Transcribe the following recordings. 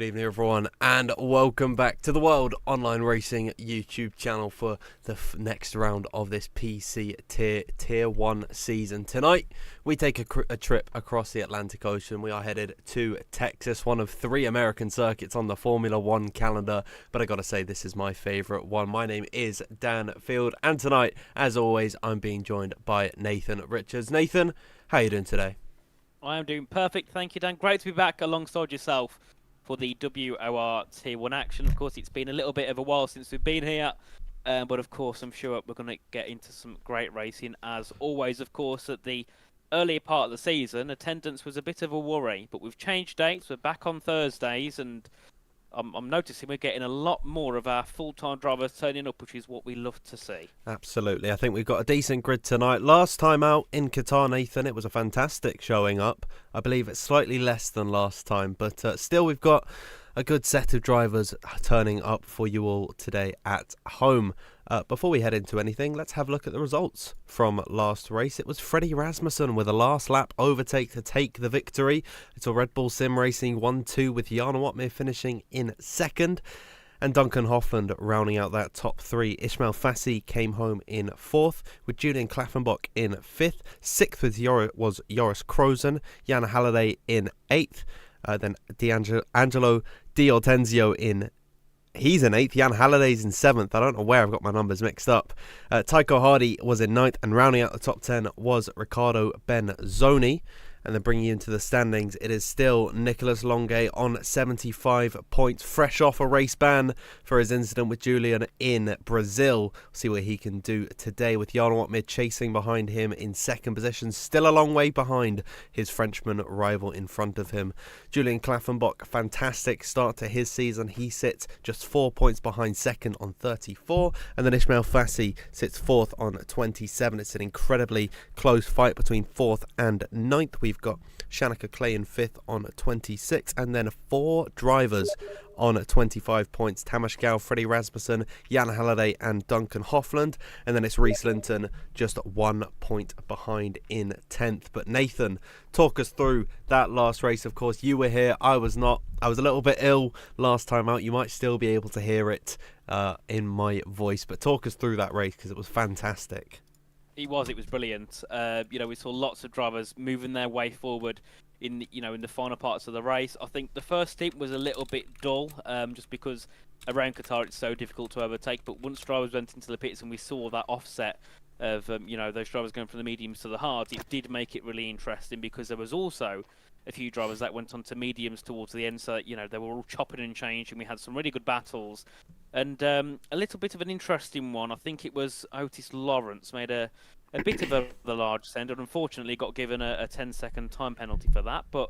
evening, everyone, and welcome back to the World Online Racing YouTube channel for the next round of this PC Tier 1 season. Tonight, we take a trip across the Atlantic Ocean. We are headed to Texas, one of 3 American circuits on the Formula 1 calendar, but I gotta say, this is my favourite one. My name is Dan Field, and tonight, as always, I'm being joined by Nathan Richards. Nathan, how are you doing today? I am doing perfect, thank you, Dan. Great to be back alongside yourself for the WOR Tier 1 action. Of course, it's been a little bit of a while since we've been here, but of course, I'm sure we're going to get into some great racing. As always, of course, at the earlier part of the season, attendance was a bit of a worry, but we've changed dates. We're back on Thursdays, and I'm noticing we're getting a lot more of our full-time drivers turning up, which is what we love to see. Absolutely. I think we've got a decent grid tonight. Last time out in Qatar, Nathan, it was a fantastic showing up. I believe it's slightly less than last time, but still we've got a good set of drivers turning up for you all today at home. Before we head into anything, let's have a look at the results from last race. It was Freddie Rasmussen with a last lap overtake to take the victory. It's a Red Bull Sim Racing 1-2 with Jan Watmir finishing in second. And Duncan Hoffland rounding out that top 3. Ismail Fassi came home in 4th, with Julian Klaffenbach in 5th. 6th was Joris Krozen. Jan Halliday in 8th. Then Angelo Di Ortenzio he's in 8th. Jan Halliday's in 7th. I don't know where I've got my numbers mixed up. Tycho Hardy was in 9th, and rounding out the top 10 was Riccardo Benzoni. And then bringing you into the standings, it is still Nicolas Longuet on 75 points, fresh off a race ban for his incident with Julian in Brazil. See what he can do today, with Jan Watmir chasing behind him in second position, still a long way behind his Frenchman rival in front of him. Julian Klaffenbach, fantastic start to his season. He sits just 4 points behind second on 34, and then Ismail Fassi sits 4th on 27. It's an incredibly close fight between 4th and 9th. We've got Shanika Clay in 5th on 26, and then 4 drivers on 25 points. Tamas Gal, Freddie Rasmussen, Jan Halliday and Duncan Hoffland, and then it's Reese Linton just 1 point behind in 10th. But Nathan, talk us through that last race. Of course, you were here, I was not. I was a little bit ill last time out. You might still be able to hear it in my voice, but talk us through that race because it was fantastic. It was brilliant. We saw lots of drivers moving their way forward in the final parts of the race. I think the first stint was a little bit dull, just because around Qatar it's so difficult to overtake. But once drivers went into the pits and we saw that offset of those drivers going from the mediums to the hards, it did make it really interesting, because there was also a few drivers that went on to mediums towards the end, so they were all chopping and changing. We had some really good battles, and a little bit of an interesting one. I think it was Otis Lawrence made a bit of the large send, and unfortunately got given a 10-second time penalty for that. But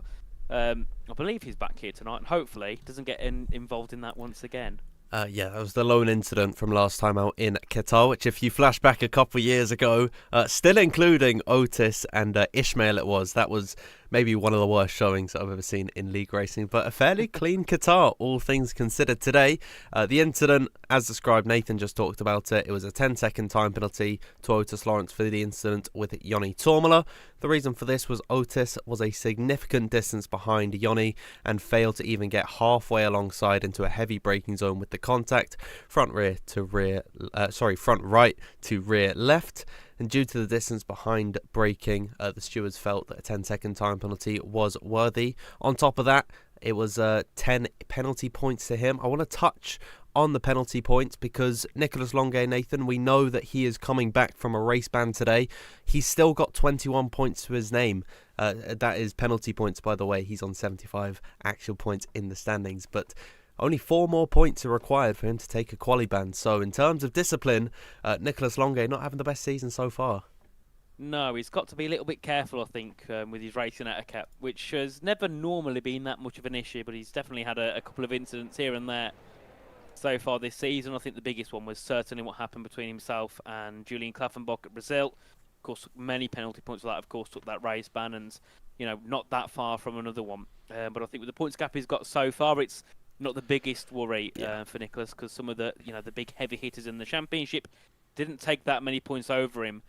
I believe he's back here tonight, and hopefully doesn't get involved in that once again. Yeah, that was the lone incident from last time out in Qatar, which if you flash back a couple of years ago, still including Otis and Ishmael that was maybe one of the worst showings that I've ever seen in league racing, but a fairly clean Qatar, all things considered today. The incident, as described, Nathan just talked about it. It was a 10-second time penalty to Otis Lawrence for the incident with Joni Tormala. The reason for this was Otis was a significant distance behind Joni and failed to even get halfway alongside into a heavy braking zone with the contact, front right to rear left. And due to the distance behind braking, the stewards felt that a 10-second time penalty was worthy. On top of that, it was 10 penalty points to him. I want to touch on the penalty points because Nicolas Longuet, Nathan, we know that he is coming back from a race ban today. He's still got 21 points to his name. That is penalty points, by the way. He's on 75 actual points in the standings, but only 4 more points are required for him to take a quali ban. So in terms of discipline, Nicolas Longuet not having the best season so far. No, he's got to be a little bit careful, I think, with his racing etiquette, which has never normally been that much of an issue, but he's definitely had a couple of incidents here and there so far this season. I think the biggest one was certainly what happened between himself and Julian Klaffenbach at Brazil. Of course, many penalty points for that, of course, took that race ban, and, not that far from another one. But I think with the points gap he's got so far, it's not the biggest worry for Nicolas, because some of the the big heavy hitters in the championship didn't take that many points over him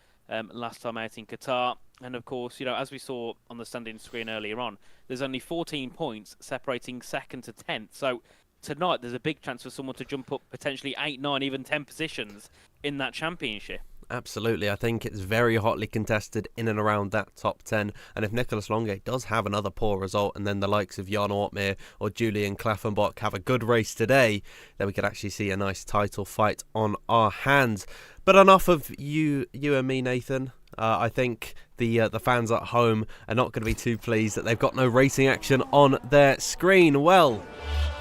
last time out in Qatar. And of course, as we saw on the standing screen earlier on, there's only 14 points separating second to 10th. So tonight, there's a big chance for someone to jump up potentially 8, 9, even 10 positions in that championship. Absolutely, I think it's very hotly contested in and around that top 10. And if Nicholas Longe does have another poor result, and then the likes of Jan Ortmeier or Julian Klaffenbach have a good race today, then we could actually see a nice title fight on our hands. But enough of you and me, Nathan. I think the fans at home are not going to be too pleased that they've got no racing action on their screen. Well,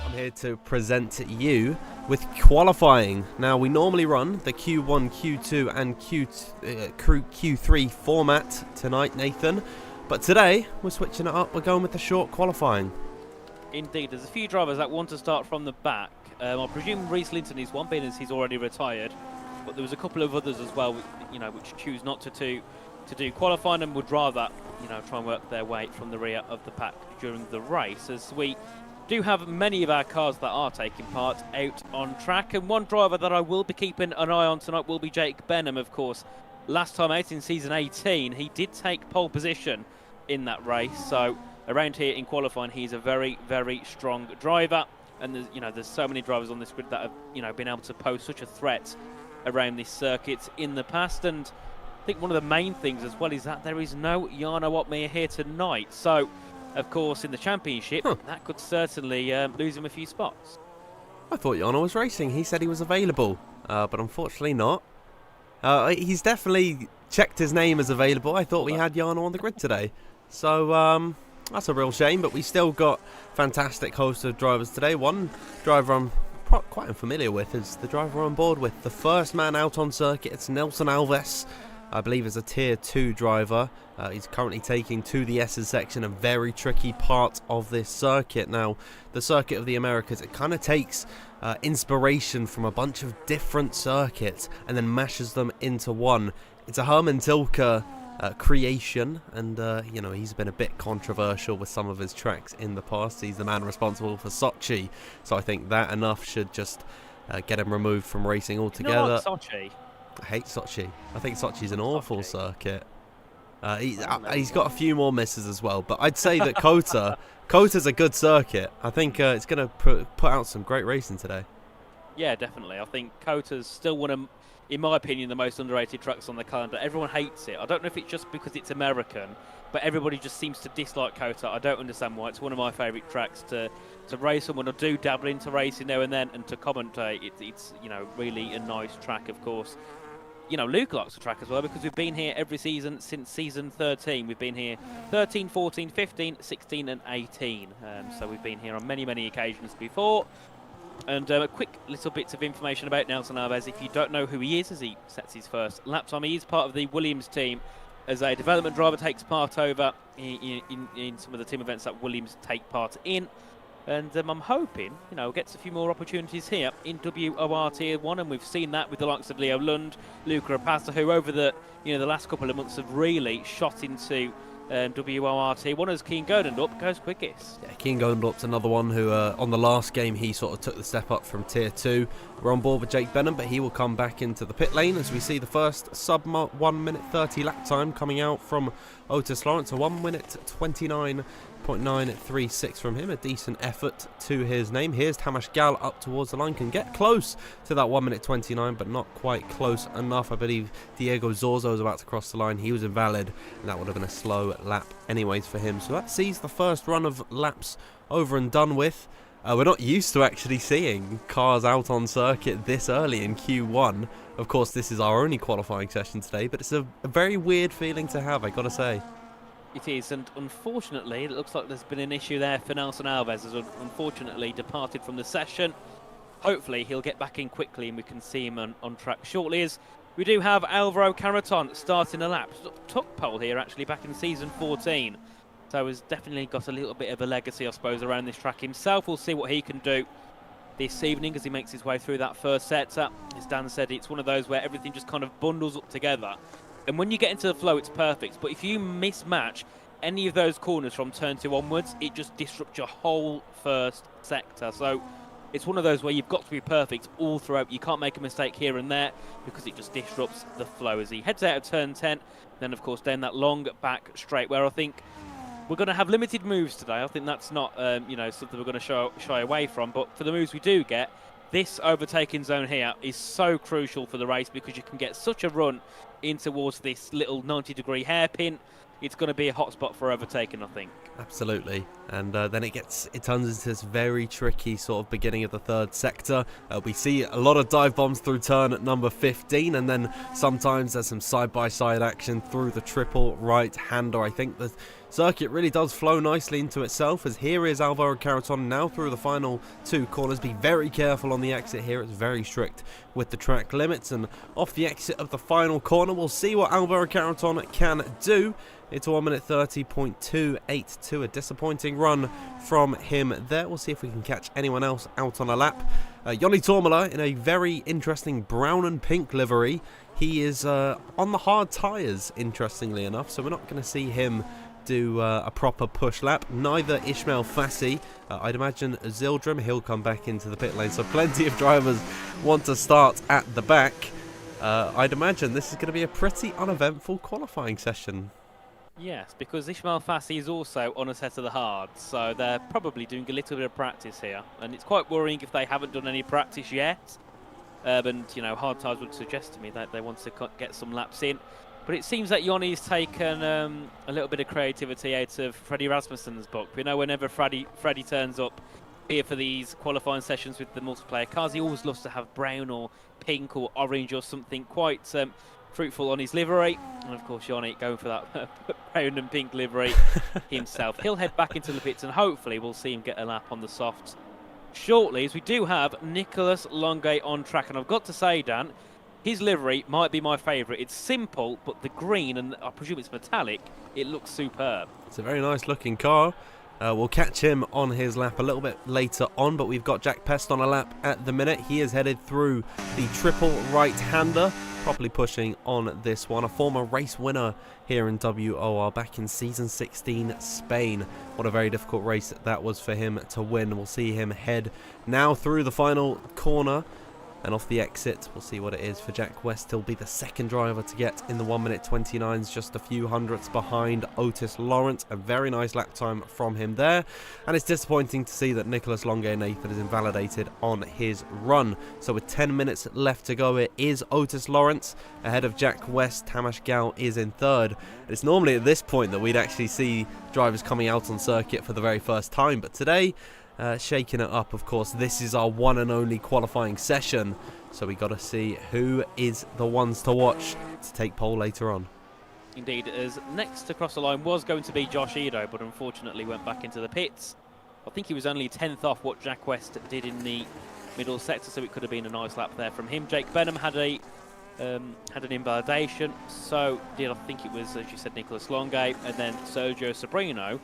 I'm here to present you with qualifying. Now, we normally run the Q1, Q2 and Q3 format tonight, Nathan. But today, we're switching it up. We're going with the short qualifying. Indeed, there's a few drivers that want to start from the back. I presume Reese Linton is one, being as he's already retired. But there was a couple of others as well, which choose not to do qualifying and would rather, try and work their way from the rear of the pack during the race. As we do have many of our cars that are taking part out on track, and one driver that I will be keeping an eye on tonight will be Jake Benham, of course. Last time out in season 18, he did take pole position in that race, so around here in qualifying, he's a very, very strong driver, and there's so many drivers on this grid that have been able to pose such a threat around this circuit in the past. And I think one of the main things as well is that there is no Jarno Opmeer here tonight, so of course in the championship that could certainly lose him a few spots. I thought Jarno was racing. He said he was available, but unfortunately not. He's definitely checked his name as available. I thought we had Jarno on the grid today, so that's a real shame, but we still got fantastic host of drivers today. One driver I'm quite unfamiliar with is the driver we're on board with. The first man out on circuit, it's Nelson Alves. I believe is a tier 2 driver. He's currently taking to the S's section, a very tricky part of this circuit. Now, the circuit of the Americas, it kind of takes inspiration from a bunch of different circuits and then mashes them into one. It's a Herman Tilke creation, and he's been a bit controversial with some of his tracks in the past. He's the man responsible for Sochi, so I think that enough should just get him removed from racing altogether. Sochi? I hate Sochi. I think Sochi's an awful circuit. He's got a few more misses as well, but I'd say that Kota's a good circuit. I think it's going to put out some great racing today. Yeah, definitely. I think Kota's still one of, in my opinion, the most underrated tracks on the calendar. Everyone hates it. I don't know if it's just because it's American, but everybody just seems to dislike Kota. I don't understand why. It's one of my favourite tracks to race on when I do dabble into racing now and then, and to commentate. It's really a nice track, of course. Luke likes the track as well, because we've been here every season since season 13. We've been here 13, 14, 15, 16 and 18. So we've been here on many, many occasions before. And a quick little bits of information about Nelson Alves. If you don't know who he is, as he sets his first lap time, he is part of the Williams team as a development driver, takes part over in some of the team events that Williams take part in. And I'm hoping, gets a few more opportunities here in WOR Tier 1, and we've seen that with the likes of Leo Lund, Luca Rapazza, who over the last couple of months have really shot into WOR Tier 1 as Keen Goldendup goes quickest. Yeah, Keen Goldendup's another one who, on the last game, he sort of took the step up from Tier 2. We're on board with Jake Benham, but he will come back into the pit lane as we see the first sub 1 minute 30 lap time coming out from Otis Lawrence, a 1 minute 29.936 from him, a decent effort to his name. Here's Tamas Gal up towards the line, can get close to that 1 minute 29, but not quite close enough. I believe Diego Zorzo was about to cross the line. He was invalid, and that would have been a slow lap anyways for him. So that sees the first run of laps over and done with. We're not used to actually seeing cars out on circuit this early in Q1. Of course, this is our only qualifying session today, but it's a very weird feeling to have, I gotta say. It is, and unfortunately, it looks like there's been an issue there for Nelson Alves, has unfortunately departed from the session. Hopefully, he'll get back in quickly and we can see him on track shortly. As we do have Alvaro Carreton starting a lap. Took pole here, actually, back in season 14. So has definitely got a little bit of a legacy, I suppose, around this track himself. We'll see what he can do this evening as he makes his way through that first set. As Dan said, it's one of those where everything just kind of bundles up together. And when you get into the flow, it's perfect. But if you mismatch any of those corners from turn 2 onwards, it just disrupts your whole first sector. So It's one of those where you've got to be perfect all throughout. You can't make a mistake here and there because it just disrupts the flow as he heads out of turn 10. Then, of course, down that long back straight where I think we're going to have limited moves today. I think that's not, something we're going to shy away from. But for the moves we do get, this overtaking zone here is so crucial for the race because you can get such a run in towards this little 90-degree hairpin. It's going to be a hot spot for overtaking, I think. Absolutely. And then it turns into this very tricky sort of beginning of the third sector. We see a lot of dive bombs through turn at number 15, and then sometimes there's some side-by-side action through the triple right-hander. I think the circuit really does flow nicely into itself, as here is Alvaro Carreton now through the final two corners. Be very careful on the exit here. It's very strict with the track limits, and off the exit of the final corner, we'll see what Alvaro Carreton can do. It's 1 minute 30.282, a disappointing run from him there. We'll see if we can catch anyone else out on a lap. Joni Tormala in a very interesting brown and pink livery. He is on the hard tyres, interestingly enough, so we're not going to see him do a proper push lap. Neither Ismail Fassi. I'd imagine Zildrim, he'll come back into the pit lane, so plenty of drivers want to start at the back. I'd imagine this is going to be a pretty uneventful qualifying session. Yes, because Ismail Fassi is also on a set of the hards, so they're probably doing a little bit of practice here. And it's quite worrying if they haven't done any practice yet. And, hard tyres would suggest to me that they want to get some laps in. But it seems that Joni's taken a little bit of creativity out of Freddie Rasmussen's book. We know whenever Freddie turns up here for these qualifying sessions with the multiplayer cars, he always loves to have brown or pink or orange or something quite fruitful on his livery. And of course Joni going for that brown and pink livery himself. He'll head back into the pits and hopefully we'll see him get a lap on the softs shortly, as we do have Nicolas Longuet on track. And I've got to say, Dan, his livery might be my favourite. It's simple, but the green, and I presume it's metallic, it looks superb. It's a very nice looking car. We'll catch him on his lap a little bit later on, but we've got Jack Pest on a lap at the minute. He is headed through the triple right-hander, properly pushing on this one. A former race winner here in WOR back in season 16 Spain. What a very difficult race that was for him to win. We'll see him head now through the final corner. And off the exit, we'll see what it is for Jack West. He'll be the second driver to get in the 1 minute 29s, just a few hundredths behind Otis Lawrence. A very nice lap time from him there. And it's disappointing to see that Nicolas Longuet Nathan is invalidated on his run. So with 10 minutes left to go, it is Otis Lawrence ahead of Jack West. Hamash Gal is in third. It's normally at this point that we'd actually see drivers coming out on circuit for the very first time. But today, shaking it up, of course. This is our one and only qualifying session, so we got to see who is the ones to watch to take pole later on. Indeed, as next to cross the line was going to be Josh Edo, but unfortunately went back into the pits. I think he was only 10th off what Jack West did in the middle sector, so it could have been a nice lap there from him. Jake Benham had an invalidation, so did, I think it was, as you said, Nicolas Longuet, and then Sergio Sobrino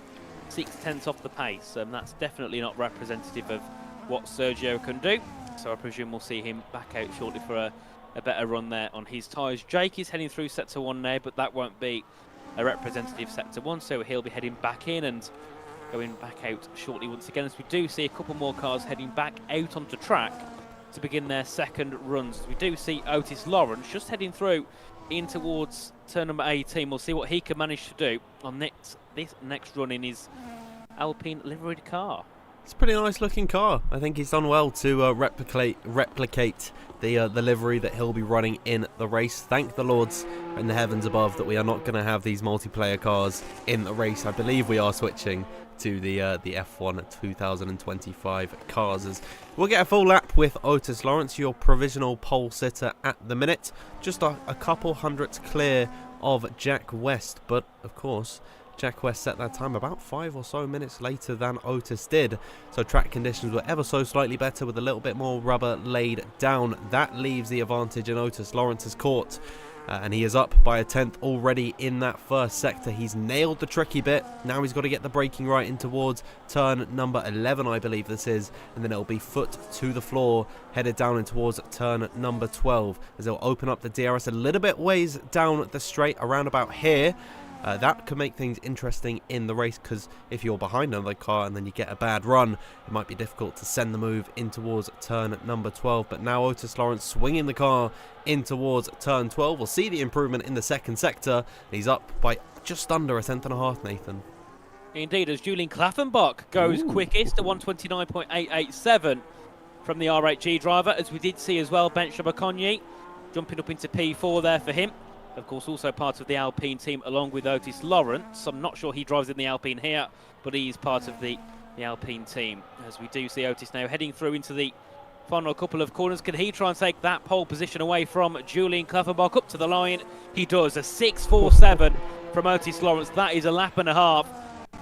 6/10 off the pace. That's definitely not representative of what Sergio can do, so I presume we'll see him back out shortly for a better run there on his tyres. Jake is heading through sector 1 now, but that won't be a representative sector 1, so he'll be heading back in and going back out shortly once again, as we do see a couple more cars heading back out onto track to begin their second runs. We do see Otis Lawrence just heading through in towards turn number 18. We'll see what he can manage to do on this next run in his Alpine liveried car. It's a pretty nice looking car. I think he's done well to replicate the livery that he'll be running in the race. Thank the Lords in the heavens above that we are not going to have these multiplayer cars in the race. I believe we are switching to the F1 2025 cars. As we'll get a full lap with Otis Lawrence, your provisional pole sitter at the minute. Just a couple hundredths clear of Jack West, but of course Jack West set that time about 5 or so minutes later than Otis did, so track conditions were ever so slightly better with a little bit more rubber laid down. That leaves the advantage in Otis Lawrence's court, and he is up by a 10th already in that first sector. He's nailed the tricky bit. Now he's got to get the braking right in towards turn number 11, I believe this is, and then it'll be foot to the floor, headed down in towards turn number 12, as they'll open up the DRS a little bit ways down the straight around about here. That could make things interesting in the race, because if you're behind another car and then you get a bad run, it might be difficult to send the move in towards turn number 12. But now Otis Lawrence swinging the car in towards turn 12. We'll see the improvement in the second sector. He's up by just under a tenth and a half, Nathan. Indeed, as Julian Klaffenbach goes quickest at 129.887 from the R8G driver, as we did see as well, Ben Shabakonyi jumping up into P4 there for him. Of course, also part of the Alpine team along with Otis Lawrence. I'm not sure he drives in the Alpine here, but he is part of the Alpine team. As we do see Otis now heading through into the final couple of corners. Can he try and take that pole position away from Julian Klaffenbach up to the line? He does. A 6.47 from Otis Lawrence. That is a lap and a half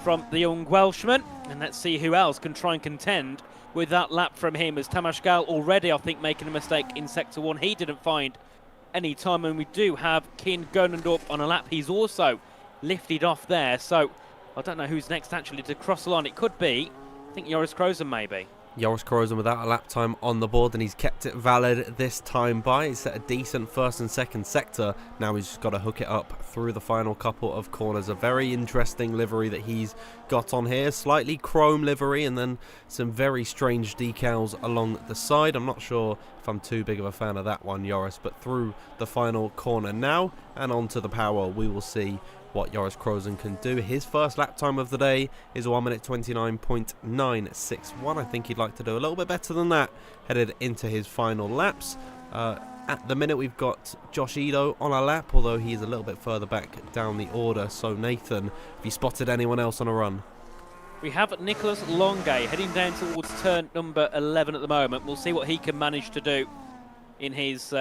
from the young Welshman. And let's see who else can try and contend with that lap from him, as Tamas Gal already, I think, making a mistake in Sector 1. He didn't find any time, and we do have Kin Gonendorp on a lap. He's also lifted off there, so I don't know who's next actually to cross the line. It could be, I think, Joris Krozen maybe. Joris Krozen without a lap time on the board, and he's kept it valid this time by. He's set a decent first and second sector. Now he's just got to hook it up through the final couple of corners. A very interesting livery that he's got on here. Slightly chrome livery and then some very strange decals along the side. I'm not sure if I'm too big of a fan of that one, Joris, but through the final corner now and onto the power, we will see what Joris Krozen can do. His first lap time of the day is 1 minute 29.961. I think he'd like to do a little bit better than that headed into his final laps. At the minute, we've got Josh Edo on a lap, although he's a little bit further back down the order. So Nathan, have you spotted anyone else on a run? We have Nicholas Longay heading down towards turn number 11 at the moment. We'll see what he can manage to do in his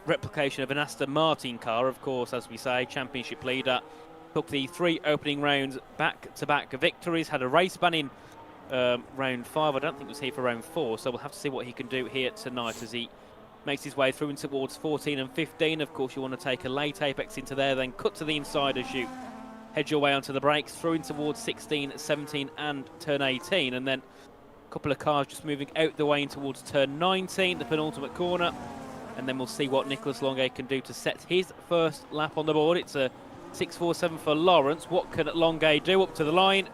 replication of an Aston Martin car. Of course, as we say, championship leader. Took the 3 opening rounds back-to-back victories. Had a race ban in round 5. I don't think it was here for round 4. So we'll have to see what he can do here tonight as he makes his way through and towards 14 and 15. Of course, you want to take a late apex into there, then cut to the inside as you head your way onto the brakes, through in towards 16, 17 and turn 18. And then a couple of cars just moving out the way in towards turn 19, the penultimate corner. And then we'll see what Nicholas Longay can do to set his first lap on the board. It's a 6.47 for Lawrence. What can Longay do up to the line?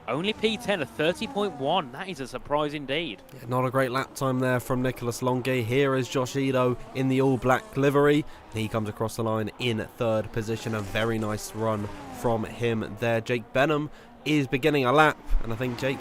Only P10, a 30.1. That is a surprise indeed. Yeah, not a great lap time there from Nicholas Longay. Here is Josh Edo in the all-black livery. He comes across the line in third position. A very nice run from him there. Jake Benham is beginning a lap, and I think Jake,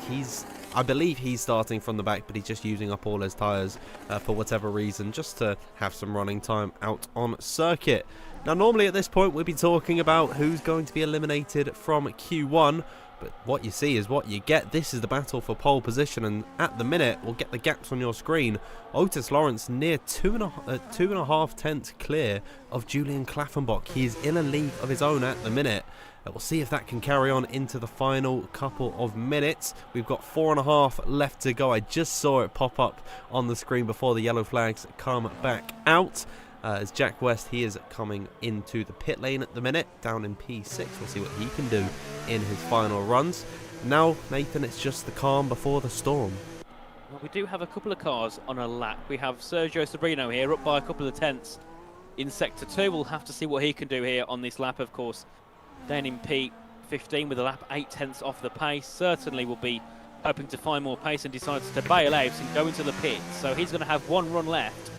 I believe he's starting from the back, but he's just using up all his tyres for whatever reason, just to have some running time out on circuit. Now, normally at this point, we'd be talking about who's going to be eliminated from Q1, but what you see is what you get. This is the battle for pole position, and at the minute, we'll get the gaps on your screen. Otis Lawrence near 2.5 tenths clear of Julian Klaffenbach. He is in a league of his own at the minute. We'll see if that can carry on into the final couple of minutes. We've got 4.5 left to go. I just saw it pop up on the screen before the yellow flags come back out. As Jack West, he is coming into the pit lane at the minute, down in P6. We'll see what he can do in his final runs. Now, Nathan, it's just the calm before the storm. Well, we do have a couple of cars on a lap. We have Sergio Sobrino here, up by a couple of tenths in Sector 2. We'll have to see what he can do here on this lap, of course. Down in P15 with a lap 8 tenths off the pace. Certainly will be hoping to find more pace and decides to bail out and go into the pit. So he's going to have one run left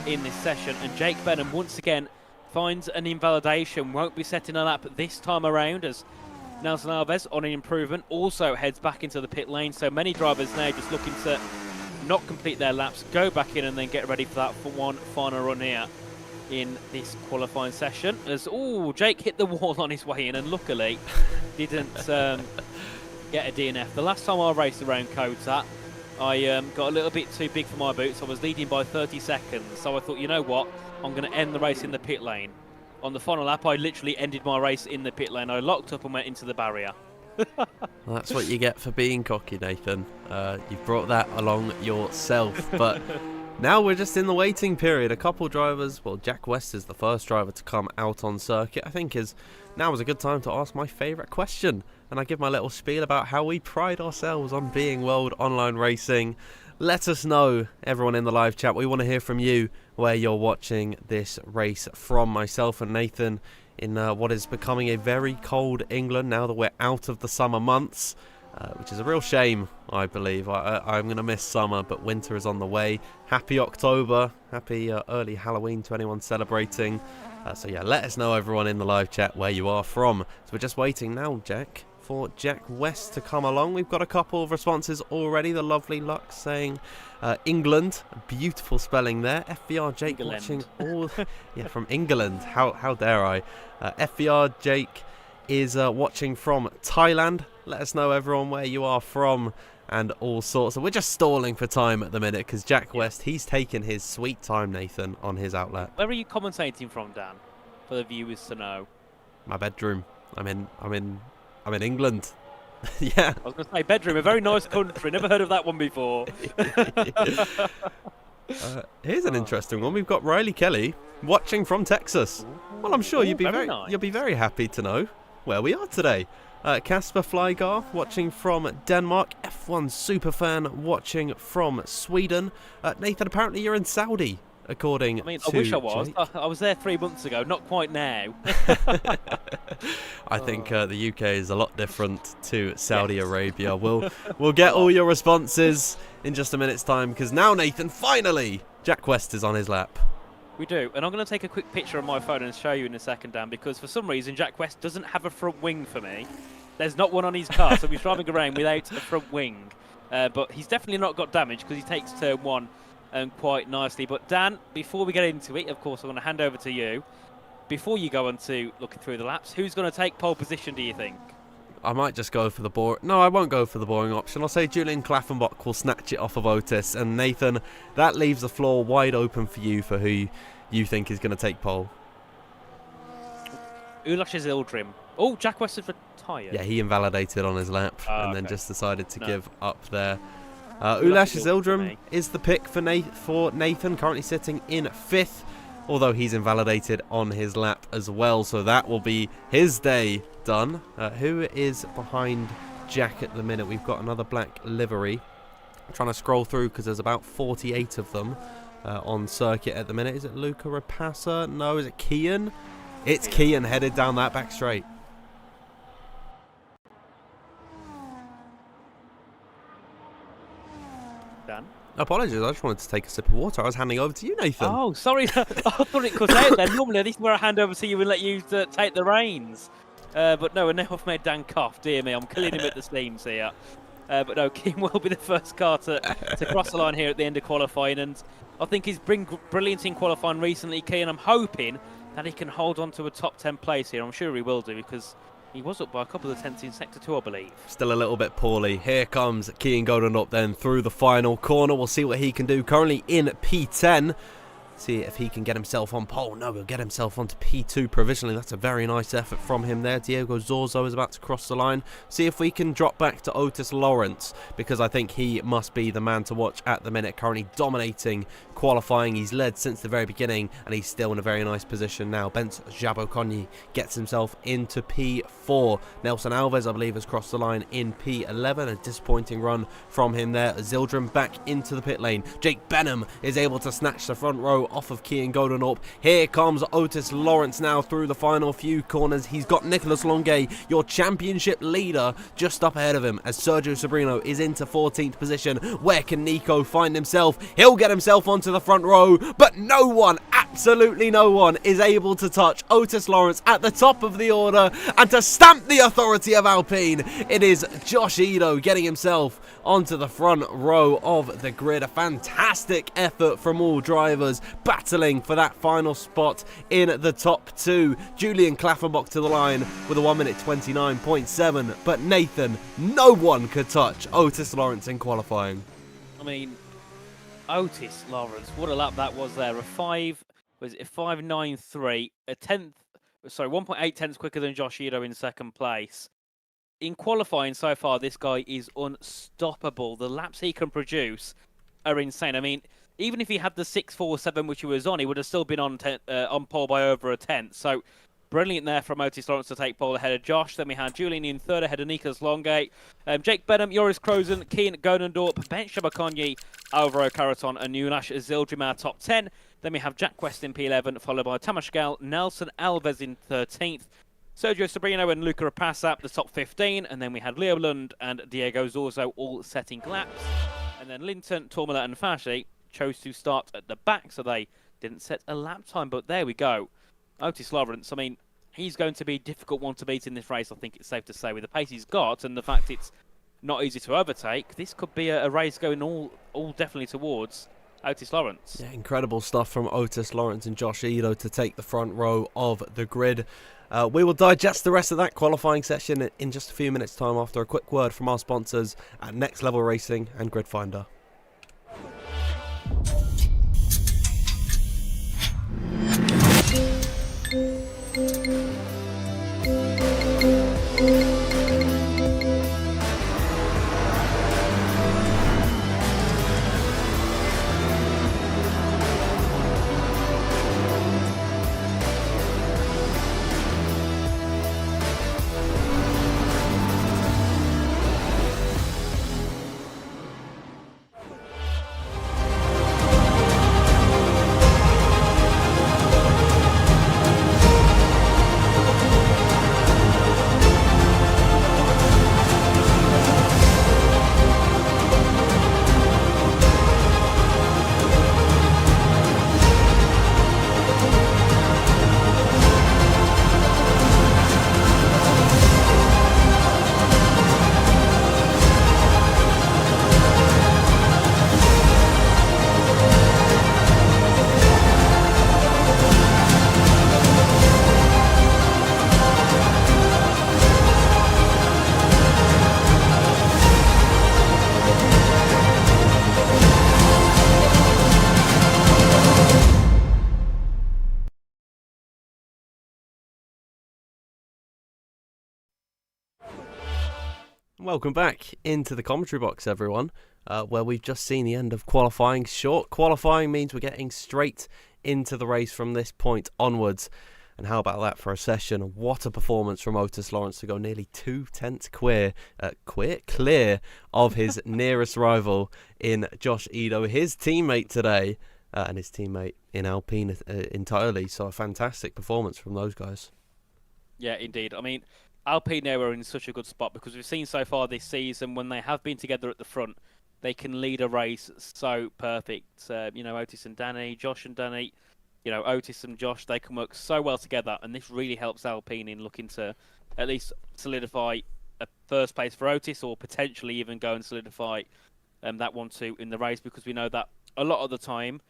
in this session, and Jake Benham once again finds an invalidation. Won't be setting a lap this time around, as Nelson Alves on an improvement also heads back into the pit lane. So many drivers now just looking to not complete their laps, go back in and then get ready for that for one final run here in this qualifying session. As Jake hit the wall on his way in and luckily didn't get a DNF. The last time I raced around Kota, I got a little bit too big for my boots. I was leading by 30 seconds, so I thought, you know what, I'm going to end the race in the pit lane. On the final lap, I literally ended my race in the pit lane. I locked up and went into the barrier. Well, that's what you get for being cocky, Nathan. You've brought that along yourself. But now we're just in the waiting period. A couple drivers, well, Jack West is the first driver to come out on circuit. I think now is a good time to ask my favourite question. And I give my little spiel about how we pride ourselves on being World Online Racing. Let us know, everyone in the live chat. We want to hear from you where you're watching this race from. Myself and Nathan in what is becoming a very cold England now that we're out of the summer months, which is a real shame, I believe. I'm going to miss summer, but winter is on the way. Happy October, happy early Halloween to anyone celebrating. So yeah, let us know, everyone in the live chat, where you are from. So we're just waiting now, Jack, for Jack West to come along. We've got a couple of responses already. The lovely Lux saying England, beautiful spelling there. FVR Jake England. Watching all, yeah, from England. How dare I? FVR Jake is watching from Thailand. Let us know, everyone, where you are from and all sorts. So we're just stalling for time at the minute because Jack West, he's taken his sweet time, Nathan, on his outlet. Where are you commentating from, Dan? For the viewers to know. My bedroom. I'm in England. Yeah. I was going to say bedroom, a very nice country. Never heard of that one before. Here's an interesting one. We've got Riley Kelly watching from Texas. Well, I'm sure you'd be very happy to know where we are today. Casper Flygar watching from Denmark. F1 superfan watching from Sweden. Nathan, apparently you're in Saudi, according to I wish I was. Jake. I was there 3 months ago. Not quite now. I think the UK is a lot different to Saudi Arabia. We'll get all your responses in just a minute's time, because now, Nathan, finally, Jack West is on his lap. We do. And I'm going to take a quick picture on my phone and show you in a second, Dan, because for some reason Jack West doesn't have a front wing for me. There's not one on his car, so he's driving around without a front wing. But he's definitely not got damage because he takes turn one quite nicely. But Dan, before we get into it, of course, I'm going to hand over to you. Before you go on to looking through the laps, who's going to take pole position, do you think? I might just go for the boring... No, I won't go for the boring option. I'll say Julian Klaffenbach will snatch it off of Otis. And Nathan, that leaves the floor wide open for you for who you think is going to take pole. Ulash is Ildrim. Oh, Jack West is retired. Yeah, he invalidated on his lap and then okay. just decided to give up there. Ulash Ildrim is the pick for Nathan, currently sitting in 5th, although he's invalidated on his lap as well, so that will be his day done. Who is behind Jack at the minute? We've got another black livery. I'm trying to scroll through because there's about 48 of them on circuit at the minute. Is it Luca Rapassa? No, is it Kian? It's Kian headed down that back straight. Dan? Apologies, I just wanted to take a sip of water. I was handing over to you, Nathan. Oh, sorry. I thought it cut out there. Normally, this is where I hand over to you and let you take the reins. But no, and now I've made Dan cough. Dear me, I'm killing him at the seams here. But no, Keane will be the first car to cross the line here at the end of qualifying. And I think he's been brilliant in qualifying recently, Keane. I'm hoping that he can hold on to a top 10 place here. I'm sure he will do, because he was up by a couple of tenths in Sector 2, I believe. Still a little bit poorly. Here comes Keane Golden up then through the final corner. We'll see what he can do. Currently in P10. See if he can get himself on pole. No, he'll get himself onto P2 provisionally. That's a very nice effort from him there. Diego Zorzo is about to cross the line. See if we can drop back to Otis Lawrence, because I think he must be the man to watch at the minute. Currently dominating qualifying. He's led since the very beginning, and he's still in a very nice position now. Bence Jabokony gets himself into P4. Nelson Alves, I believe, has crossed the line in P11. A disappointing run from him there. Zildjian back into the pit lane. Jake Benham is able to snatch the front row off of Kian Goldenaup. Here comes Otis Lawrence now through the final few corners. He's got Nicolas Longuet, your championship leader, just up ahead of him as Sergio Sobrino is into 14th position. Where can Nico find himself? He'll get himself onto the front row, but no one, absolutely no one, is able to touch Otis Lawrence at the top of the order. And to stamp the authority of Alpine, it is Josh Ito getting himself onto the front row of the grid. A fantastic effort from all drivers battling for that final spot in the top 2. Julian Klaffenbach to the line with a 1 minute 29.7, but Nathan, no one could touch Otis Lawrence in qualifying. I mean, Otis Lawrence, what a lap that was there. A 5.93, a tenth, sorry, 1.8 tenths quicker than Josh Ito in second place. In qualifying so far, this guy is unstoppable. The laps he can produce are insane. I mean, even if he had the 6.47 which he was on, he would have still been on pole by over a tenth. So brilliant there from Otis Lawrence to take pole ahead of Josh. Then we had Julian in third ahead of Nicolas Longuet. Jake Benham, Joris Krozen, Keen Godendorp, Ben Shabakonyi, Alvaro Caraton and Ulash Zildjian our top 10. Then we have Jack West in P11, followed by Tamashgal, Nelson Alves in 13th, Sergio Sobrino and Luca Rapace up the top 15, and then we had Leo Lund and Diego Zorzo all setting laps. And then Linton, Tormala and Fashi chose to start at the back, so they didn't set a lap time, but there we go. Otis Lawrence, I mean, he's going to be a difficult one to beat in this race, I think it's safe to say, with the pace he's got and the fact it's not easy to overtake. This could be a race going all definitely towards Otis Lawrence. Yeah, incredible stuff from Otis Lawrence and Josh Edo to take the front row of the grid. We will digest the rest of that qualifying session in just a few minutes' time after a quick word from our sponsors at Next Level Racing and Grid Finder. Welcome back into the commentary box, everyone, where we've just seen the end of qualifying. Short qualifying means we're getting straight into the race from this point onwards. And how about that for a session? What a performance from Otis Lawrence to go nearly 2/10 clear of his nearest rival in Josh Edo, his teammate today, and his teammate in Alpine entirely. So a fantastic performance from those guys. Yeah, indeed. I mean, Alpine now are in such a good spot because we've seen so far this season when they have been together at the front, they can lead a race so perfect. Otis and Danny, Josh and Danny, Otis and Josh, they can work so well together, and this really helps Alpine in looking to at least solidify a first place for Otis, or potentially even go and solidify that 1-2 in the race, because we know that a lot of the time,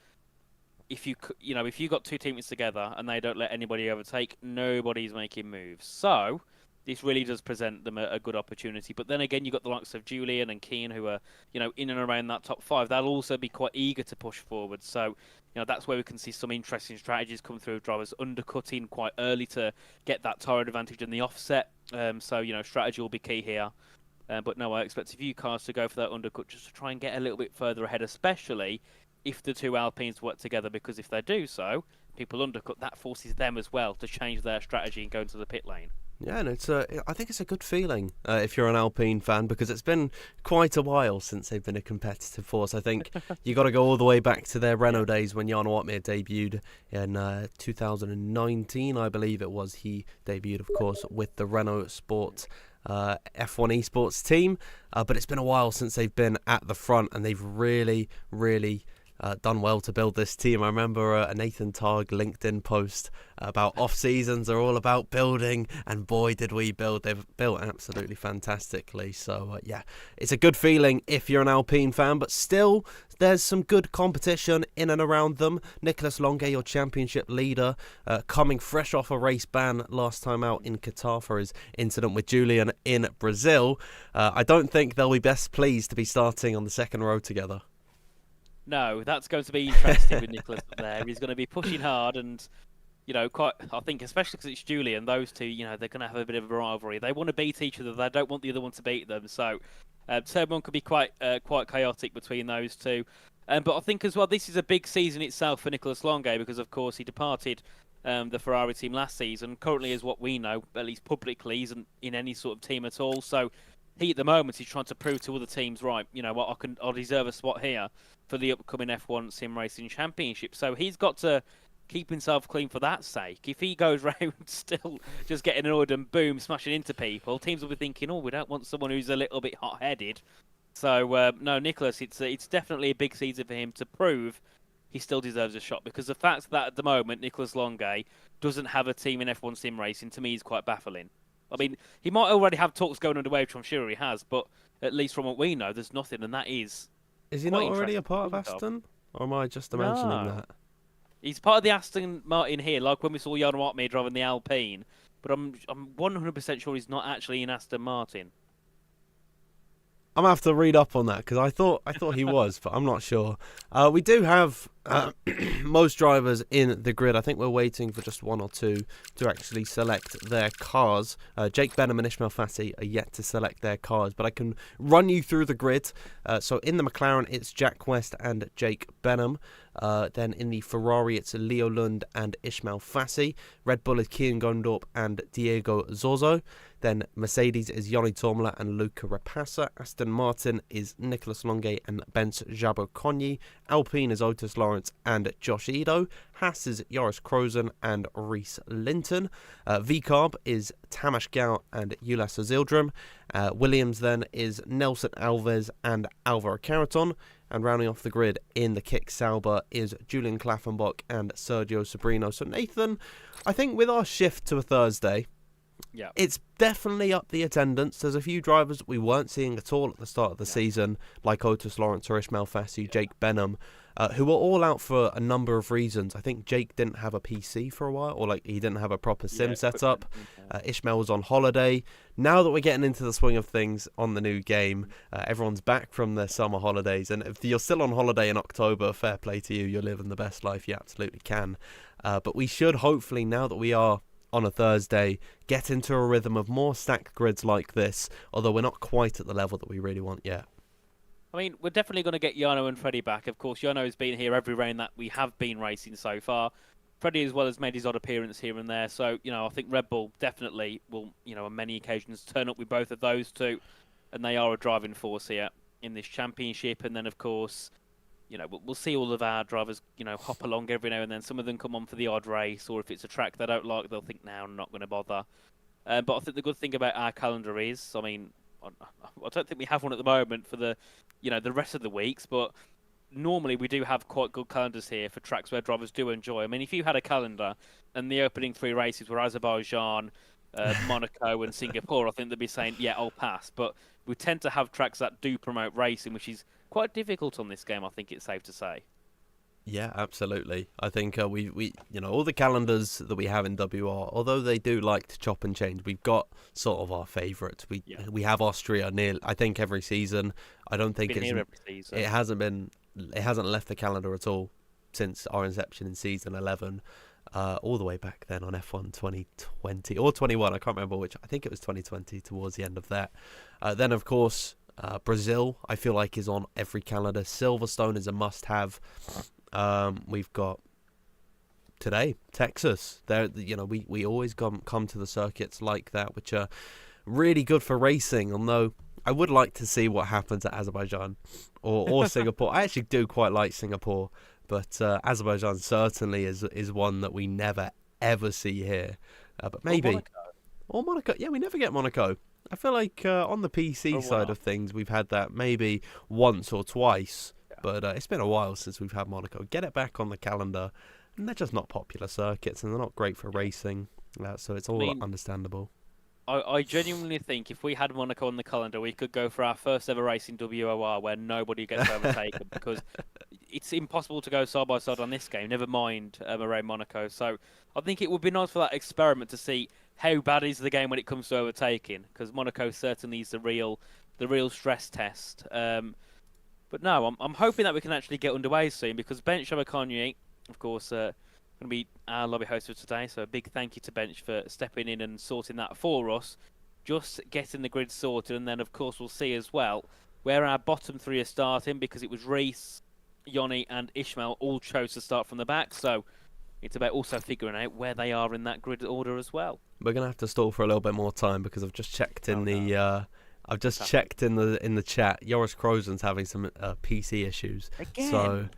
if you got two teammates together and they don't let anybody overtake, nobody's making moves. So this really does present them a good opportunity. But then again, you've got the likes of Julian and Keane who are, in and around that top 5. They'll also be quite eager to push forward. So, that's where we can see some interesting strategies come through. Drivers undercutting quite early to get that tyre advantage in the offset. Strategy will be key here. But no, I expect a few cars to go for that undercut just to try and get a little bit further ahead, especially if the two Alpines work together, because if they do so, people undercut, that forces them as well to change their strategy and go into the pit lane. Yeah, and I think it's a good feeling if you're an Alpine fan, because it's been quite a while since they've been a competitive force. I think you got to go all the way back to their Renault days when Jan Watmir debuted in 2019, I believe it was. He debuted, of course, with the Renault Sport F1 esports team, but it's been a while since they've been at the front, and they've really done well to build this team. I remember a Nathan Targ LinkedIn post about off seasons are all about building, and boy did we build. They've built absolutely fantastically. So it's a good feeling if you're an Alpine fan, but still there's some good competition in and around them. Nicolas Longuet, your championship leader, coming fresh off a race ban last time out in Qatar for his incident with Julian in Brazil. I don't think they'll be best pleased to be starting on the second row together. No, that's going to be interesting with Nicholas there. He's going to be pushing hard and, I think, especially because it's Julian, those two, they're going to have a bit of a rivalry. They want to beat each other. They don't want the other one to beat them. So, Turn 1 could be quite chaotic between those two. But I think as well, this is a big season itself for Nicolas Longuet because, of course, he departed the Ferrari team last season. Currently, as what we know, at least publicly, isn't in any sort of team at all. So, he at the moment is trying to prove to other teams, right, you know what, I deserve a spot here for the upcoming F1 Sim Racing Championship. So he's got to keep himself clean for that sake. If he goes round still just getting annoyed and boom, smashing into people, teams will be thinking, oh, we don't want someone who's a little bit hot-headed. So no, Nicholas, it's definitely a big season for him to prove he still deserves a shot, because the fact that at the moment Nicholas Longe doesn't have a team in F1 Sim Racing to me is quite baffling. I mean, he might already have talks going underway, which I'm sure he has, but at least from what we know, there's nothing, and that is Is he quite not already interesting a part to of think of. Aston? Or am I just imagining No. that? He's part of the Aston Martin here, like when we saw Jarno Martin driving the Alpine, but I'm 100% sure he's not actually in Aston Martin. I'm gonna have to read up on that because I thought he was, but I'm not sure. We do have most drivers in the grid. I think we're waiting for just one or two to actually select their cars. Jake Benham and Ishmael Fassi are yet to select their cars, but I can run you through the grid. So in the McLaren, it's Jack West and Jake Benham. Then in the Ferrari, it's Leo Lund and Ishmael Fassi. Red Bull is Kian Gondorp and Diego Zorzo. Then Mercedes is Yoni Tormala and Luca Rapassa. Aston Martin is Nicholas Longe and Bence Jabot-Conyi. Alpine is Otis Lawrence and Josh Edo. Haas is Joris Krozen and Reese Linton. VCARB is Tamas Gao and Ulas Azildrum. Williams then is Nelson Alves and Alvaro Caraton. And rounding off the grid in the Kick Sauber is Julian Klaffenbach and Sergio Sobrino. So Nathan, I think with our shift to a Thursday, Yeah. it's definitely up the attendance. There's a few drivers we weren't seeing at all at the start of the season, like Otis Lawrence or Ishmael Fassi, Jake Benham, who were all out for a number of reasons. I think Jake didn't have a PC for a while, or like he didn't have a proper sim setup. Ishmael was on holiday. Now that we're getting into the swing of things on the new game, everyone's back from their summer holidays. And if you're still on holiday in October, fair play to you. You're living the best life you absolutely can. But we should hopefully, now that we are on a Thursday, get into a rhythm of more stacked grids like this, although we're not quite at the level that we really want yet. I mean, we're definitely going to get Jarno and Freddie back. Of course, Jarno has been here every round that we have been racing so far. Freddie as well has made his odd appearance here and there. So, you know, I think Red Bull definitely will, you know, on many occasions turn up with both of those two. And they are a driving force here in this championship. And then, of course, you know, we'll see all of our drivers, you know, hop along every now and then. Some of them come on for the odd race, or if it's a track they don't like, they'll think, no, I'm not going to bother. But I think the good thing about our calendar is, I mean, I don't think we have one at the moment for the, you know, the rest of the weeks, but normally we do have quite good calendars here for tracks where drivers do enjoy. I mean, if you had a calendar and the opening three races were Azerbaijan, Monaco and Singapore, I think they'd be saying, yeah, I'll pass. But we tend to have tracks that do promote racing, which is quite difficult on this game, I think it's safe to say. Yeah, absolutely. I think we you know, all the calendars that we have in WR, although they do like to chop and change, we've got sort of our favourites. We have Austria near, I think, every season. I don't think Here every season. it hasn't left the calendar at all since our inception in season 11. All the way back then on F1 2020 or 21, I can't remember which. I think it was 2020 towards the end of that. Then of course Brazil, I feel like, is on every calendar. Silverstone is a must-have. We've got today Texas. There, you know, we always come to the circuits like that, which are really good for racing. Although I would like to see what happens at Azerbaijan or Singapore. I actually do quite like Singapore, but Azerbaijan certainly is one that we never ever see here. But maybe or Monaco. Yeah, we never get Monaco. I feel like on the PC side of things, we've had that maybe once or twice. But it's been a while since we've had Monaco. Get it back on the calendar. And they're just not popular circuits, and they're not great for racing. So it's all understandable. I genuinely think if we had Monaco on the calendar, we could go for our first ever race in WOR where nobody gets overtaken, because it's impossible to go side by side on this game, never mind around Monaco. So I think it would be nice for that experiment to see how bad is the game when it comes to overtaking, because Monaco certainly is the real stress test. But no, I'm hoping that we can actually get underway soon, because Bench Jabot-Conyi, of course, going to be our lobby host for today. So a big thank you to Bench for stepping in and sorting that for us. Just getting the grid sorted, and then of course we'll see as well where our bottom three are starting, because it was Reese, Yoni and Ishmael all chose to start from the back. So it's about also figuring out where they are in that grid order as well. We're going to have to stall for a little bit more time, because I've just checked in I've just checked in the chat. Joris Krozen's having some PC issues. Again? So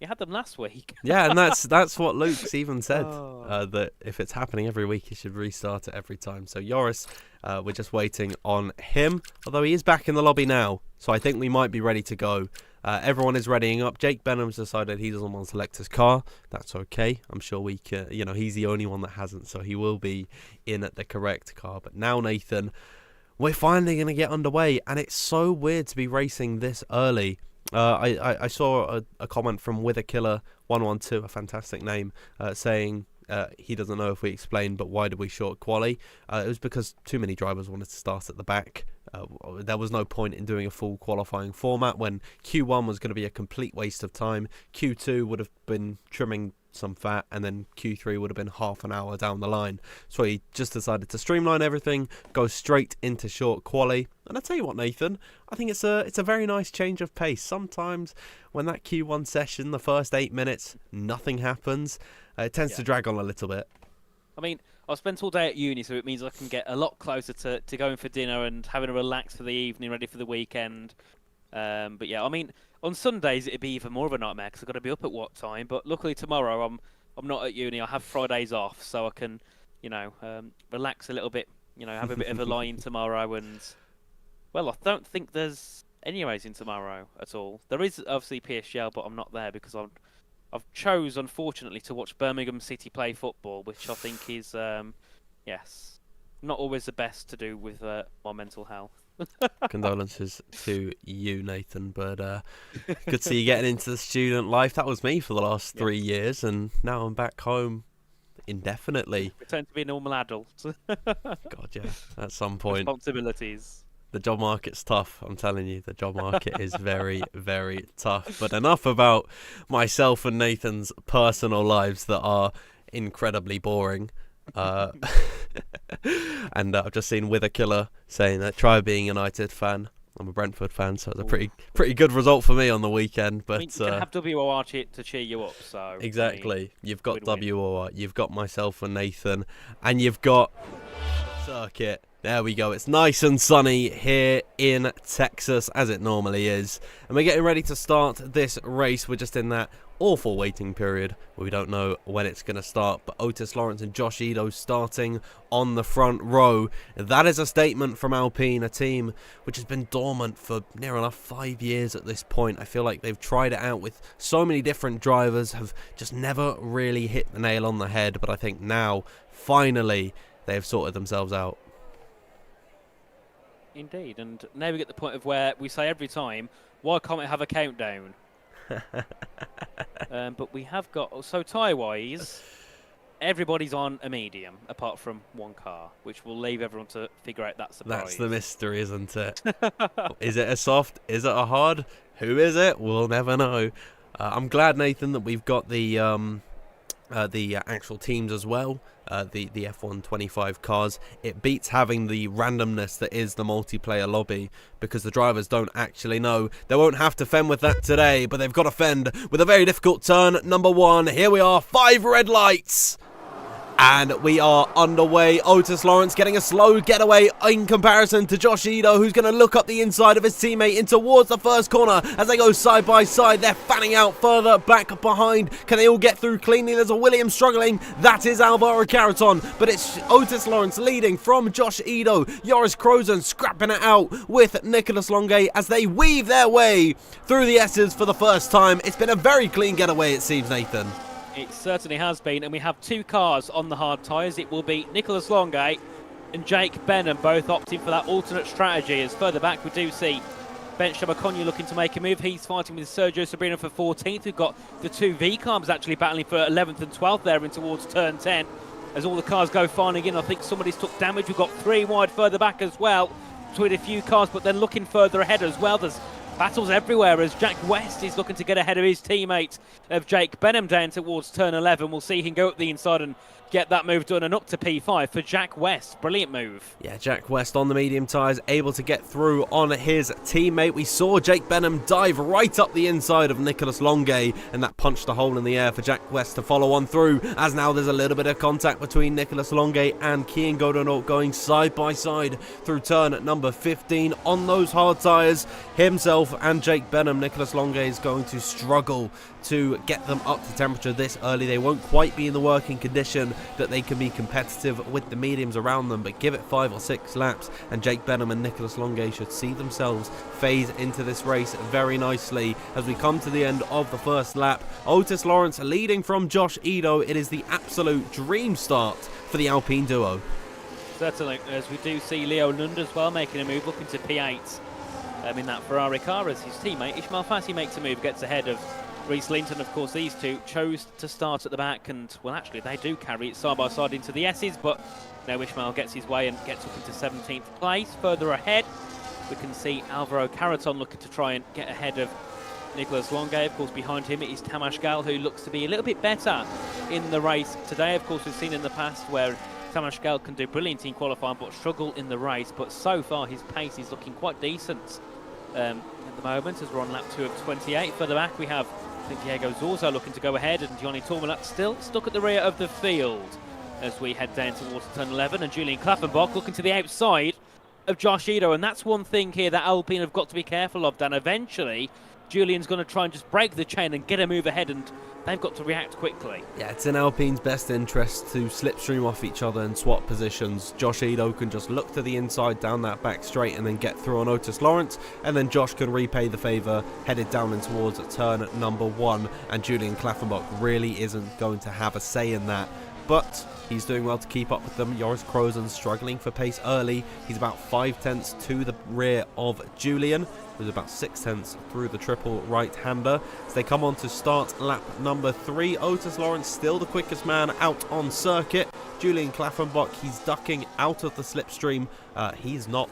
You had them last week. yeah, and that's what Luke's even said. Oh. That if it's happening every week, he should restart it every time. So Joris, we're just waiting on him. Although he is back in the lobby now, so I think we might be ready to go. Everyone is readying up. Jake Benham's decided he doesn't want to select his car. That's okay. I'm sure we can. He's the only one that hasn't, so he will be in at the correct car. But now, Nathan, we're finally going to get underway, and it's so weird to be racing this early. I saw a comment from Witherkiller112, a fantastic name, saying he doesn't know if we explained, but why did we short quali? It was because too many drivers wanted to start at the back. There was no point in doing a full qualifying format when Q1 was going to be a complete waste of time. Q2 would have been trimming some fat, and then Q3 would have been half an hour down the line. So he just decided to streamline everything, go straight into short quali. And I tell you what, Nathan, I think it's a very nice change of pace. Sometimes when that Q1 session, the first 8 minutes, nothing happens, it tends to drag on a little bit. I mean, I've spent all day at uni, so it means I can get a lot closer to going for dinner and having a relax for the evening, ready for the weekend. But yeah, I mean, on Sundays it'd be even more of a nightmare because I've got to be up at what time. But luckily tomorrow I'm not at uni. I have Fridays off, so I can, relax a little bit. Have a bit of a lie-in tomorrow. And well, I don't think there's any racing tomorrow at all. There is obviously PSGL, but I'm not there because I've chose, unfortunately, to watch Birmingham City play football, which I think is, not always the best to do with my mental health. Condolences to you, Nathan, but good to see you getting into the student life. That was me for the last 3 years, and now I'm back home indefinitely. Return to be a normal adult. God, yeah, at some point. Responsibilities. The job market's tough, I'm telling you. The job market is very, very tough. But enough about myself and Nathan's personal lives that are incredibly boring. And I've just seen Witherkiller saying that try being a United fan. I'm a Brentford fan, so it's a pretty good result for me on the weekend. But I mean, you can have WOR to cheer you up. So exactly, I mean, you've got win-win. WOR, you've got myself and Nathan, and you've got circuit. There we go. It's nice and sunny here in Texas, as it normally is. And we're getting ready to start this race. We're just in that awful waiting period where we don't know when it's going to start. But Otis Lawrence and Josh Edo starting on the front row. That is a statement from Alpine, a team which has been dormant for near enough 5 years at this point. I feel like they've tried it out with so many different drivers, have just never really hit the nail on the head. But I think now, finally, they've sorted themselves out. Indeed, and now we get the point of where we say every time, why can't we have a countdown? But we have got, so tyre-wise, everybody's on a medium, apart from one car, which will leave everyone to figure out that surprise. That's the mystery, isn't it? Is it a soft? Is it a hard? Who is it? We'll never know. I'm glad, Nathan, that we've got the actual teams as well. The F125 cars. It beats having the randomness that is the multiplayer lobby, because the drivers don't actually know. They won't have to fend with that today, but they've got to fend with a very difficult turn. Number 1. Here we are. 5 red lights. And we are underway. Otis Lawrence getting a slow getaway in comparison to Josh Edo, who's going to look up the inside of his teammate in towards the first corner as they go side by side. They're fanning out further back behind. Can they all get through cleanly? There's a Williams struggling. That is Alvaro Caraton, but it's Otis Lawrence leading from Josh Edo. Joris Krozen scrapping it out with Nicholas Longue as they weave their way through the S's for the first time. It's been a very clean getaway, it seems, Nathan. It certainly has been, and we have 2 cars on the hard tyres. It will be Nicholas Longue and Jake Benham both opting for that alternate strategy, as further back we do see Ben Shamakonyu looking to make a move. He's fighting with Sergio Sabrina for 14th. We've got the 2 V-cars actually battling for 11th and 12th there in towards turn 10. As all the cars go fining in, I think somebody's took damage. We've got 3 wide further back as well between a few cars, but then looking further ahead as well, there's Battles everywhere as Jack West is looking to get ahead of his teammate of Jake Benham down towards turn 11. We'll see him go up the inside and get that move done, and up to P5 for Jack West. Brilliant move. Yeah, Jack West on the medium tyres, able to get through on his teammate. We saw Jake Benham dive right up the inside of Nicholas Longay, and that punched a hole in the air for Jack West to follow on through, as now there's a little bit of contact between Nicholas Longay and Kian Godonort going side by side through turn at number 15 on those hard tyres. Himself and Jake Benham, Nicholas Longay is going to struggle to get them up to temperature this early. They won't quite be in the working condition that they can be competitive with the mediums around them, but give it 5 or 6 laps and Jake Benham and Nicholas Longay should see themselves phase into this race very nicely. As we come to the end of the first lap, Otis Lawrence leading from Josh Edo. It is the absolute dream start for the Alpine duo. Certainly, as we do see Leo Lund as well making a move, looking to P8 in that Ferrari car, as his teammate Ishmael Fassi makes a move, gets ahead of Reese Linton. Of course, these two chose to start at the back, and well, actually they do carry it side by side into the S's, but now Ishmael gets his way and gets up into 17th place. Further ahead, we can see Alvaro Caraton looking to try and get ahead of Nicholas Longay. Of course, behind him it is Tamas Gal, who looks to be a little bit better in the race today. Of course, we've seen in the past where Tamas Gal can do brilliant in qualifying but struggle in the race, but so far his pace is looking quite decent at the moment, as we're on lap 2 of 28. Further back we have Diego Zorzo looking to go ahead, and Johnny Tormalat still stuck at the rear of the field as we head down towards turn 11, and Julian Klaffenbach looking to the outside of Josh Edo. And that's one thing here that Alpine have got to be careful of, Dan. Eventually Julian's going to try and just break the chain and get a move ahead, and they've got to react quickly. Yeah, it's in Alpine's best interest to slipstream off each other and swap positions. Josh Edo can just look to the inside down that back straight and then get through on Otis Lawrence, and then Josh can repay the favour, headed down and towards turn at number 1, and Julian Klaffenbach really isn't going to have a say in that. But he's doing well to keep up with them. Joris Krozen struggling for pace early. He's about 5 tenths to the rear of Julian, who's about 6 tenths through the triple right-hander. As they come on to start lap number 3, Otis Lawrence still the quickest man out on circuit. Julian Klaffenbach, he's ducking out of the slipstream. He's not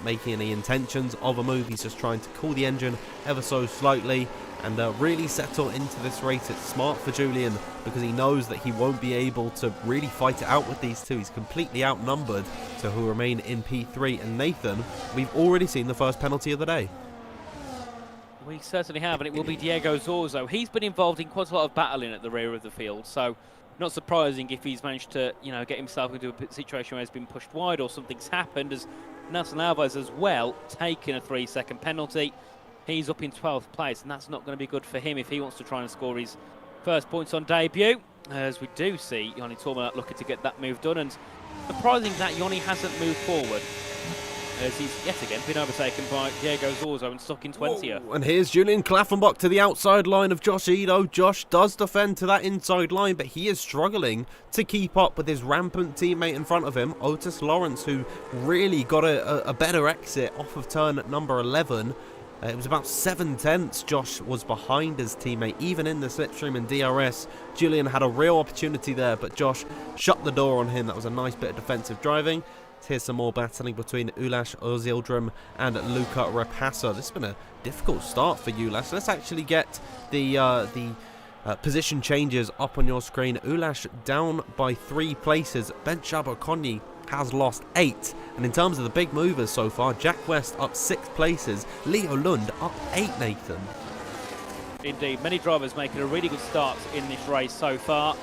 making any intentions of a move. He's just trying to cool the engine ever so slightly and really settle into this race. It's smart for Julian because he knows that he won't be able to really fight it out with these two. He's completely outnumbered, so he'll remain in P3. And Nathan, we've already seen the first penalty of the day. We certainly have, and it will be Diego Zorzo. He's been involved in quite a lot of battling at the rear of the field, so not surprising if he's managed to, get himself into a situation where he's been pushed wide or something's happened, as Nelson Alvarez as well taking a 3-second penalty. He's up in 12th place, and that's not going to be good for him if he wants to try and score his first points on debut, as we do see Johnny Tormalat looking to get that move done. And surprising that Johnny hasn't moved forward, as he's yet again been overtaken by Diego Zorzo and stuck in 20th. Whoa, and here's Julian Klaffenbach to the outside line of Josh Edo. Josh does defend to that inside line, but he is struggling to keep up with his rampant teammate in front of him, Otis Lawrence, who really got a better exit off of turn at number 11. It was about 7 tenths Josh was behind his teammate, even in the slipstream and DRS. Julian had a real opportunity there, but Josh shut the door on him. That was a nice bit of defensive driving. Here's some more battling between Ulash Ozildrim and Luca Rapassa. This has been a difficult start for Ulash. Let's actually get the position changes up on your screen. Ulash down by 3 places. Ben Shabakonyi has lost 8. And in terms of the big movers so far, Jack West up 6 places, Leo Lund up 8, Nathan. Indeed, many drivers making a really good start in this race so far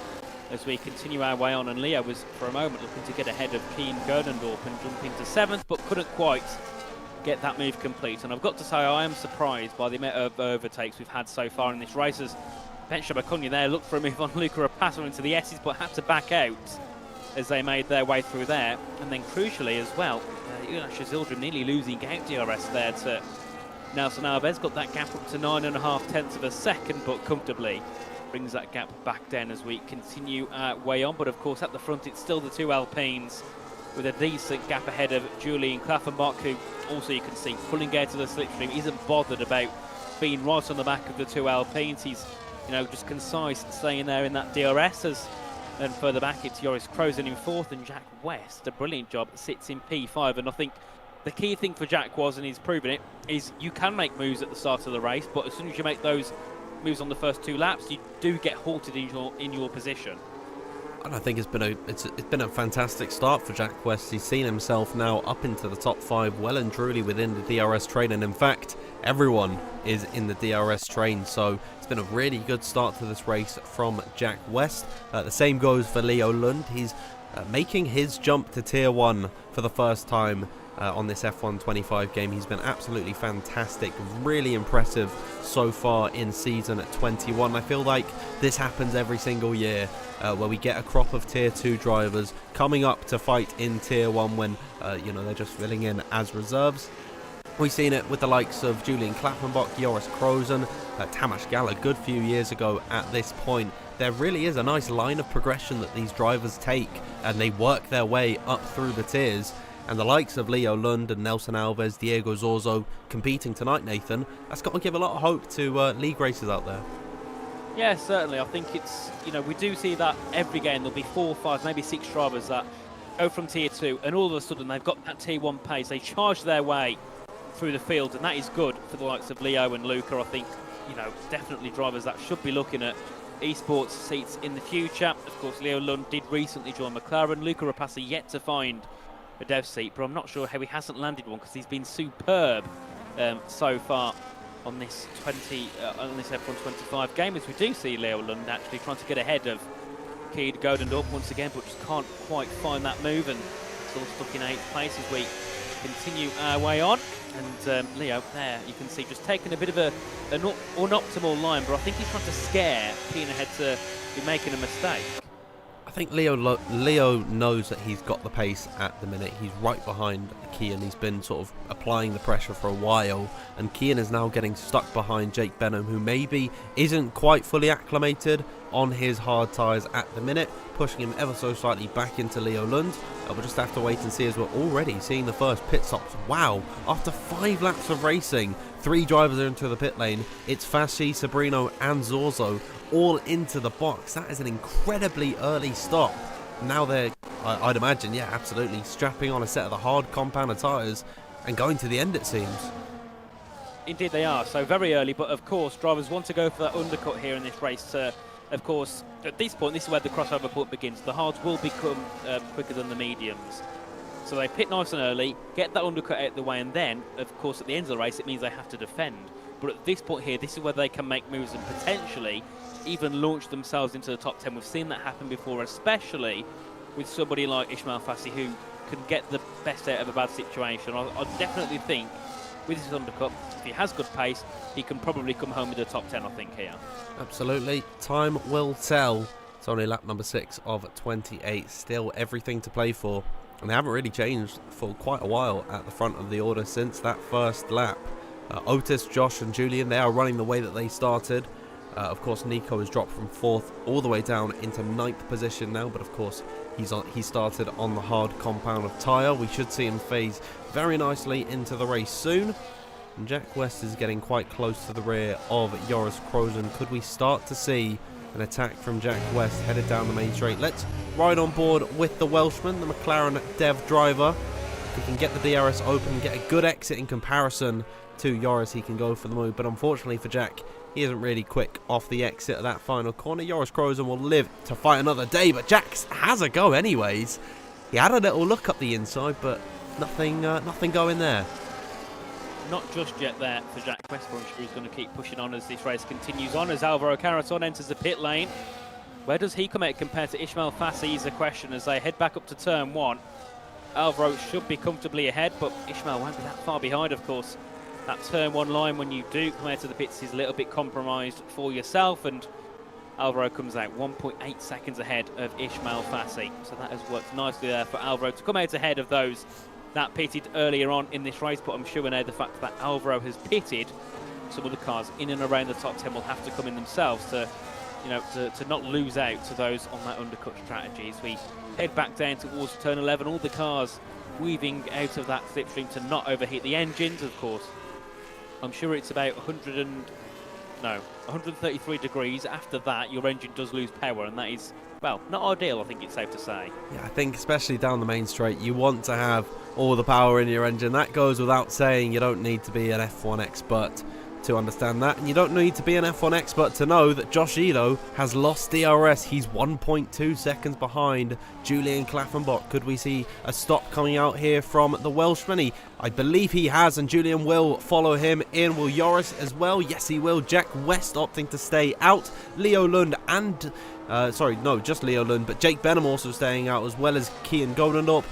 as we continue our way on, and Leo was for a moment looking to get ahead of Keen Gerdendorp and jump into 7th, but couldn't quite get that move complete. And I've got to say, I am surprised by the amount of overtakes we've had so far in this race, as Ben Shabakonyi there looked for a move on Luca Rapassa into the S's, but had to back out as they made their way through there. And then crucially as well, Ulash Ozildrim nearly losing out DRS there to Nelson Alves. Got that gap up to 9.5 tenths of a second, but comfortably brings that gap back down as we continue our way on. But of course at the front it's still the 2 Alpines with a decent gap ahead of Julian Klaffenbach, who also you can see pulling out of the slipstream, isn't bothered about being right on the back of the 2 Alpines. He's just concise, staying there in that DRS. And further back it's Joris Krozen in 4th, and Jack West, a brilliant job, sits in P5. And I think the key thing for Jack was, and he's proven it, is you can make moves at the start of the race, but as soon as you make those moves on the first 2 laps, you do get halted in your position. And I think it's been a fantastic start for Jack West. He's seen himself now up into the top 5, well and truly within the DRS train, and in fact, everyone is in the DRS train. So it's been a really good start to this race from Jack West. The same goes for Leo Lund. He's making his jump to Tier 1 for the first time on this F1 25 game. He's been absolutely fantastic, really impressive so far in season 21. I feel like this happens every single year where we get a crop of Tier 2 drivers coming up to fight in Tier 1 when they're just filling in as reserves. We've seen it with the likes of Julian Klappenbach, Joris Krozen, Tamas Gall a good few years ago at this point. There really is a nice line of progression that these drivers take, and they work their way up through the tiers. And the likes of Leo Lund and Nelson Alves, Diego Zorzo competing tonight, Nathan, that's got to give a lot of hope to league races out there. Yeah, certainly. I think it's, we do see that every game. There'll be 4, 5, maybe 6 drivers that go from Tier 2, and all of a sudden they've got that Tier 1 pace. They charge their way through the field, and that is good for the likes of Leo and Luca. I think, definitely drivers that should be looking at esports seats in the future. Of course, Leo Lund did recently join McLaren. Luca Rapace yet to find a dev seat, but I'm not sure how he hasn't landed one, because he's been superb so far on this F1 25 game, as we do see Leo Lund actually trying to get ahead of Keed Godendorp once again, but just can't quite find that move, and still stuck in 8th place as we continue our way on. And Leo there, you can see, just taking a bit of an unoptimal line, but I think he's trying to scare Keen ahead to be making a mistake. I think Leo knows that he's got the pace at the minute. He's right behind Kian. He's been sort of applying the pressure for a while, and Kian is now getting stuck behind Jake Benham, who maybe isn't quite fully acclimated on his hard tyres at the minute, pushing him ever so slightly back into Leo Lund. We'll just have to wait and see, as we're already seeing the first pit stops. Wow, after 5 laps of racing, 3 drivers are into the pit lane. It's Fassi, Sabrino and Zorzo all into the box. That is an incredibly early stop. Now they're, I'd imagine, yeah, absolutely, strapping on a set of the hard compounder tyres and going to the end, it seems. Indeed they are, so very early, but of course drivers want to go for that undercut here in this race. Of course, at this point, this is where the crossover point begins. The hards will become quicker than the mediums. So they pit nice and early, get that undercut out of the way, and then, of course, at the end of the race, it means they have to defend. But at this point here, this is where they can make moves and potentially even launch themselves into the top 10. We've seen that happen before, especially with somebody like Ismail Fassi, who can get the best out of a bad situation. I definitely think with his undercut, if he has good pace, he can probably come home with the top 10, I think, here. Absolutely. Time will tell. It's only lap number 6 of 28. Still everything to play for. And they haven't really changed for quite a while at the front of the order since that first lap. Otis, Josh and Julian, they are running the way that they started. Of course, Nico has dropped from 4th all the way down into 9th position now, but of course he started on the hard compound of tyre. We should see him phase very nicely into the race soon. And Jack West is getting quite close to the rear of Joris Krozen. Could we start to see an attack from Jack West headed down the main straight? Let's ride on board with the Welshman, the McLaren dev driver. If he can get the DRS open and get a good exit in comparison to Joris, he can go for the move. But unfortunately for Jack, he isn't really quick off the exit of that final corner. Joris Krozen will live to fight another day, but Jack has a go anyways. He had a little look up the inside, but nothing going there. Not just yet there for Jack West, but I'm sure he's going to keep pushing on as this race continues on, as Alvaro Caraton enters the pit lane. Where does he come out compared to Ismail Fassi is a question as they head back up to turn 1. Alvaro should be comfortably ahead, but Ismail won't be that far behind, of course. That turn 1 line, when you do come out to the pits, is a little bit compromised for yourself, and Alvaro comes out 1.8 seconds ahead of Ismail Fassi. So that has worked nicely there for Alvaro to come out ahead of those that pitted earlier on in this race. But I'm sure now the fact that Alvaro has pitted, some of the cars in and around the top 10 will have to come in themselves to, to not lose out to those on that undercut strategy. As we head back down towards turn 11, all the cars weaving out of that slipstream to not overheat the engines, of course. I'm sure it's about 100 and No, 133 degrees. After that, your engine does lose power, and that is, well, not ideal, I think it's safe to say. Yeah, I think especially down the main straight, you want to have all the power in your engine. That goes without saying. You don't need to be an F1 expert to understand that, and you don't need to be an F1 expert to know that Josh Ito has lost DRS. He's 1.2 seconds behind Julian Klaffenbach. Could we see a stop coming out here from the Welshman? I believe he has, and Julian will follow him in. Will Joris as well? Yes, he will. Jack West opting to stay out. Leo Lund and just Leo Lund, but Jake Benham also staying out, as well as Kian Goldendorp,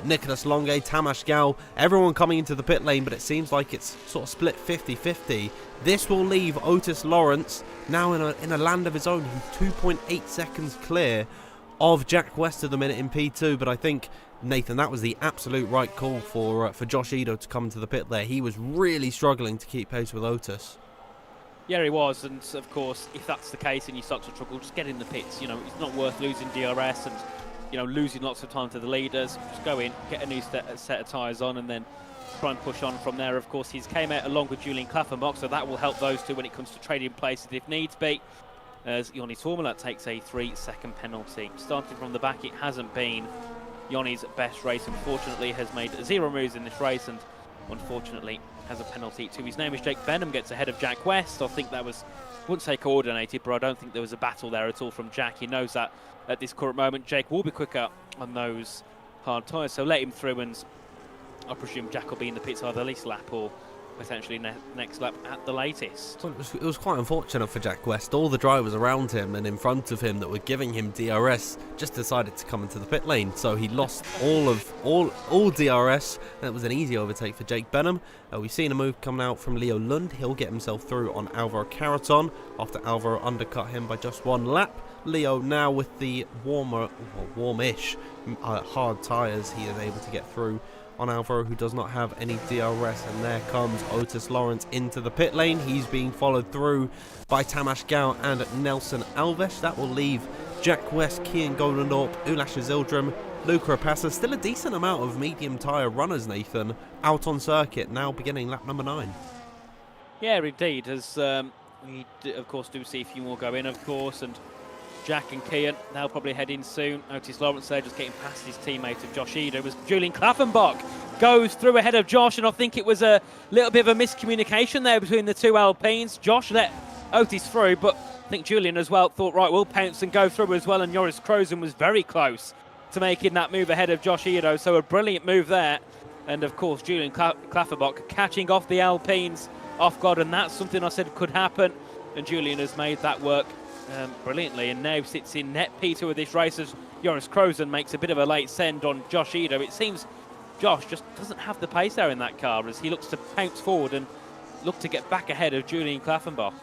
Nicholas Longe, Tamas Gal, everyone coming into the pit lane, but it seems like it's sort of split 50-50. This will leave Otis Lawrence now in a land of his own. He's 2.8 seconds clear of Jack West at the minute in P2, but I think, Nathan, that was the absolute right call for Josh Ito to come to the pit there. He was really struggling to keep pace with Otis. Yeah, he was, and of course, if that's the case and you start to struggle, just get in the pits. You know, it's not worth losing DRS and, you know, losing lots of time to the leaders. Just go in, get a new set of tyres on, and then try and push on from there. Of course, he's came out along with Julian Klaffenbach, so that will help those two when it comes to trading places if needs be. As Joni Tormela takes a 3-second penalty. Starting from the back, it hasn't been Joni's best race. Unfortunately, has made 0 moves in this race, and unfortunately has a penalty to his name as Jake Benham gets ahead of Jack West. I think that was, I wouldn't say coordinated, but I don't think there was a battle there at all from Jack. He knows that at this current moment Jake will be quicker on those hard tyres, so let him through, and I presume Jack will be in the pits either this lap or potentially next lap at the latest. Well, it was quite unfortunate for Jack West. All the drivers around him and in front of him that were giving him DRS just decided to come into the pit lane, so he lost all DRS. That was an easy overtake for Jake Benham. We've seen a move coming out from Leo Lund. He'll get himself through on Alvaro Caraton after Alvaro undercut him by just 1 lap. Leo now with the warmish hard tyres, he is able to get through on Alvaro, who does not have any DRS, and there comes Otis Lawrence into the pit lane. He's being followed through by Tamas Gal and Nelson Alves. That will leave Jack West, Kian Goldendorp, Ulash Zildrum, Luca Rapassa. Still a decent amount of medium tyre runners, Nathan, out on circuit now beginning lap number 9. Yeah, indeed, as we of course do see a few more go in, of course, and Jack and Kian, they'll probably head in soon. Otis Lawrence there just getting past his teammate of Josh Ito. It was Julian Klaffenbach goes through ahead of Josh, and I think it was a little bit of a miscommunication there between the two Alpines. Josh let Otis through, but I think Julian as well thought, right, we'll pounce and go through as well, and Joris Krozen was very close to making that move ahead of Josh Ito, so a brilliant move there. And of course, Julian Klaffenbach catching off the Alpines off guard, and that's something I said could happen, and Julian has made that work brilliantly, and now sits in net P2 of this race as Joris Krozen makes a bit of a late send on Josh Ito. It seems Josh just doesn't have the pace there in that car as he looks to pounce forward and look to get back ahead of Julian Klaffenbach.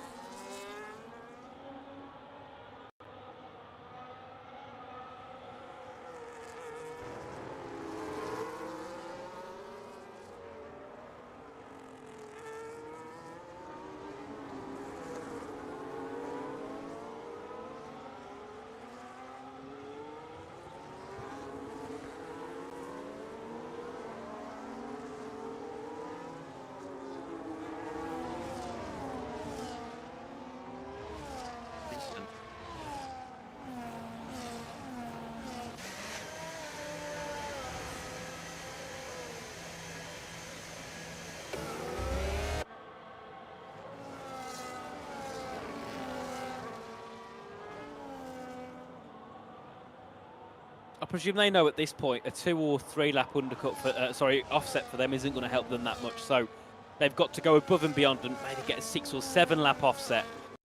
I presume they know at this point a 2 or 3 lap undercut for, offset for them isn't going to help them that much. So they've got to go above and beyond and maybe get a 6 or 7 lap offset,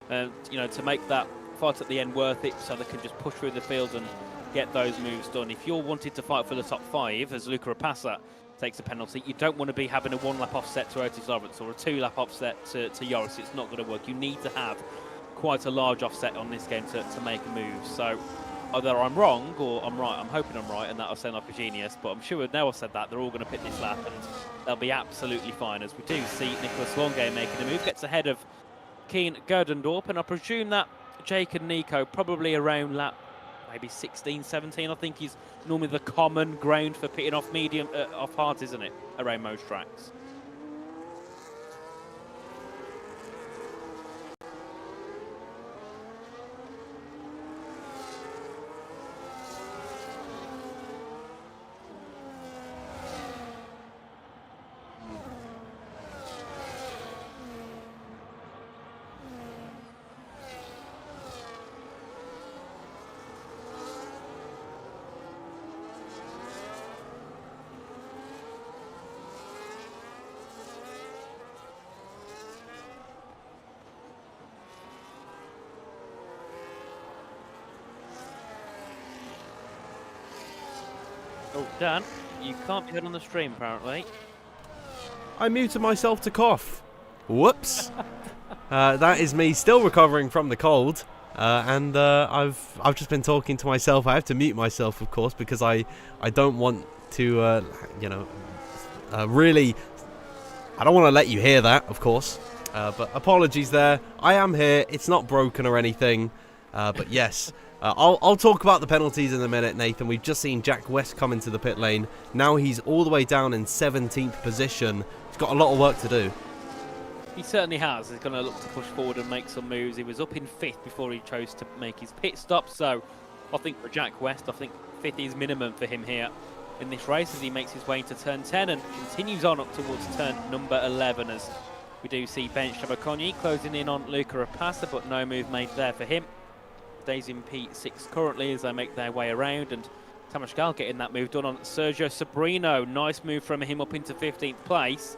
you know, to make that fight at the end worth it, so they can just push through the field and get those moves done. If you're wanting to fight for the top 5, as Luca Rapassa takes a penalty, you don't want to be having a 1 lap offset to Otis Lawrence or a 2 lap offset to Joris. It's not going to work. You need to have quite a large offset on this game to make a move. So either I'm wrong or I'm right. I'm hoping I'm right, and that'll sound like a genius, but I'm sure now I've said that, they're all going to pit this lap, and they'll be absolutely fine, as we do see Nicholas Longe making a move, gets ahead of Keen Gerdendorp, and I presume that Jake and Nico probably around lap maybe 16, 17. I think is normally the common ground for pitting off medium, off hard, isn't it, around most tracks? Oh, Dan, you can't be heard on the stream apparently. I muted myself to cough. Whoops. That is me still recovering from the cold. And I've just been talking to myself. I have to mute myself, of course, because I don't want to, really, I don't want to let you hear that, of course. But apologies there. I am here. It's not broken or anything. But yes, I'll talk about the penalties in a minute, Nathan. We've just seen Jack West come into the pit lane. Now he's all the way down in 17th position. He's got a lot of work to do. He certainly has. He's going to look to push forward and make some moves. He was up in 5th before he chose to make his pit stop. So I think for Jack West, I think 5th is minimum for him here in this race as he makes his way into turn 10 and continues on up towards turn number 11 as we do see Bench Shabakoni closing in on Luca Rapasa, but no move made there for him. Stays in P6 currently as they make their way around, and Tamas Gal getting that move done on Sergio Sobrino. Nice move from him up into 15th place.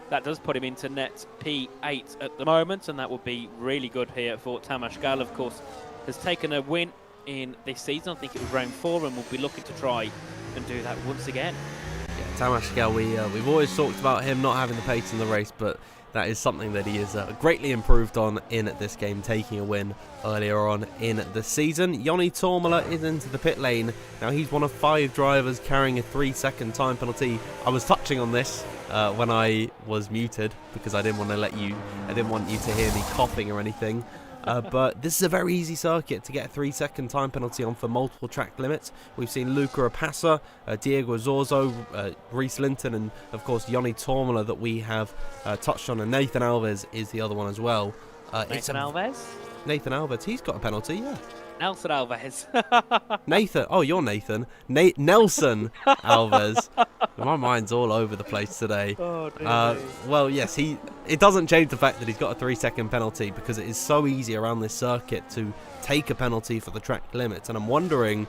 That does put him into net P8 at the moment, and that would be really good here for Tamas Gal. Of course, has taken a win in this season. I think it was round 4, and will be looking to try and do that once again. Yeah, Tamas Gal, we've always talked about him not having the pace in the race, but that is something that he is greatly improved on in this game, taking a win earlier on in the season. Joni Tormala is into the pit lane. Now he's one of 5 drivers carrying a 3-second time penalty. I was touching on this when I was muted because I didn't want you to hear me coughing or anything. But this is a very easy circuit to get a 3-second time penalty on for multiple track limits. We've seen Luca Rapasa, Diego Zorzo, Reese Linton, and of course Joni Tormala that we have touched on, and Nathan Alves is the other one as well. Nathan Alves? Nathan Alves, he's got a penalty, yeah. Nelson Alves. Nathan, oh, you're Nathan. Nelson Alves. My mind's all over the place today. Oh, dear. Well, yes, it doesn't change the fact that he's got a 3-second penalty because it is so easy around this circuit to take a penalty for the track limits. And I'm wondering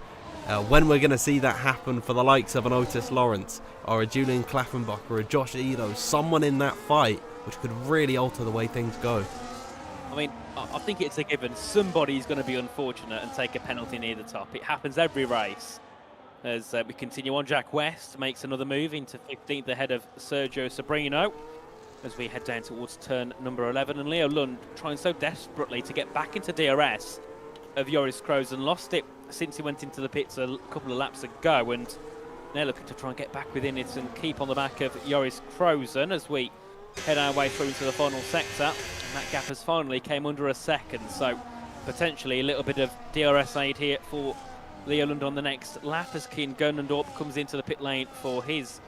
when we're going to see that happen for the likes of an Otis Lawrence or a Julian Klaffenbach or a Josh Edo, someone in that fight, which could really alter the way things go. I mean, I think it's a given. Somebody's going to be unfortunate and take a penalty near the top. It happens every race. As we continue on, Jack West makes another move into 15th ahead of Sergio Sobrino as we head down towards turn number 11. And Leo Lund trying so desperately to get back into DRS of Joris Krozen, lost it since he went into the pits a couple of laps ago, and they're looking to try and get back within it and keep on the back of Joris Krozen as we head our way through into the final sector. And that gap has finally came under a second, so potentially a little bit of DRS aid here for Leo Lund on the next lap as Kian Gernandorp comes into the pit lane for his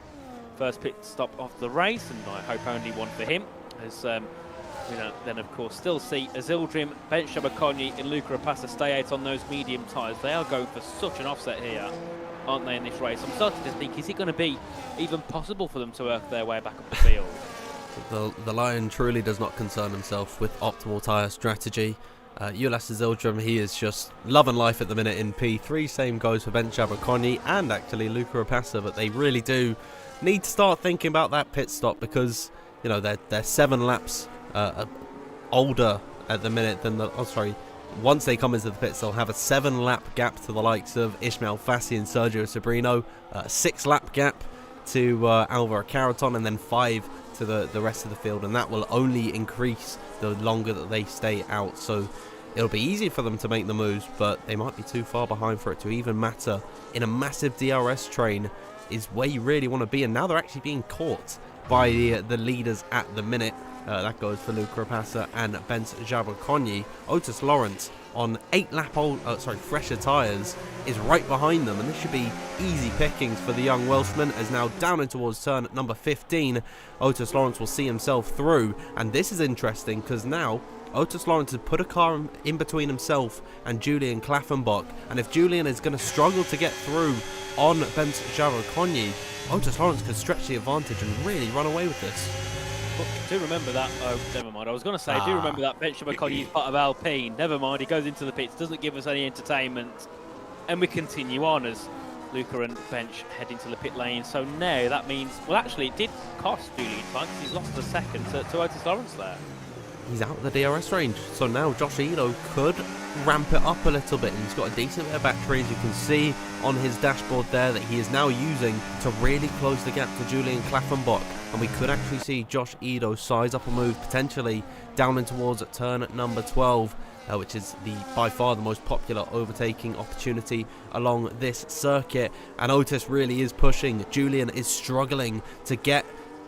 first pit stop of the race, and I hope only one for him, as we then of course still see Azildrim, Ben Shabakoni and Luca Rapasa stay out on those medium tyres. They are going for such an offset here, aren't they, in this race? I'm starting to think, is it going to be even possible for them to work their way back up the field? The Lion truly does not concern himself with optimal tyre strategy. Ulas Azildrim, he is just loving life at the minute in P3. Same goes for Ben Shabakoni and actually Luca Rapasa, but they really do need to start thinking about that pit stop because, you know, they're 7 laps older at the minute than once they come into the pits, they'll have a 7-lap gap to the likes of Ismail Fassi and Sergio Sobrino, a 6-lap gap to Alvaro Caraton, and then 5 to the rest of the field, and that will only increase the longer that they stay out. So it'll be easy for them to make the moves, but they might be too far behind for it to even matter. In a massive DRS train is where you really want to be, and now they're actually being caught by the leaders at the minute. That goes for Luca Rapasa and Bence Jabakoni. Otis Lawrence on 8-lap fresher tyres is right behind them, and this should be easy pickings for the young Welshman, as now down in towards turn number 15 Otis Lawrence will see himself through. And this is interesting because now Otis Lawrence has put a car in between himself and Julian Klaffenbach, and if Julian is going to struggle to get through on Bence Jabakoni, Otis Lawrence could stretch the advantage and really run away with this. Do remember that. Oh, never mind. I was going to say, do remember that Ben Shabakoni is part of Alpine. Never mind. He goes into the pits, doesn't give us any entertainment. And we continue on as Luca and Bench head into the pit lane. So now that means, well, actually, it did cost Julian time because he's lost a second to Otis Lawrence there. he's out of the DRS range. So now Josh Ito could ramp it up a little bit. He's got a decent bit of battery, as you can see on his dashboard there, that he is now using to really close the gap to Julian Klaffenbach. And we could actually see Josh Ito size up a move potentially down in towards turn number 12, which is by far the most popular overtaking opportunity along this circuit. And Otis really is pushing. Julian is struggling to get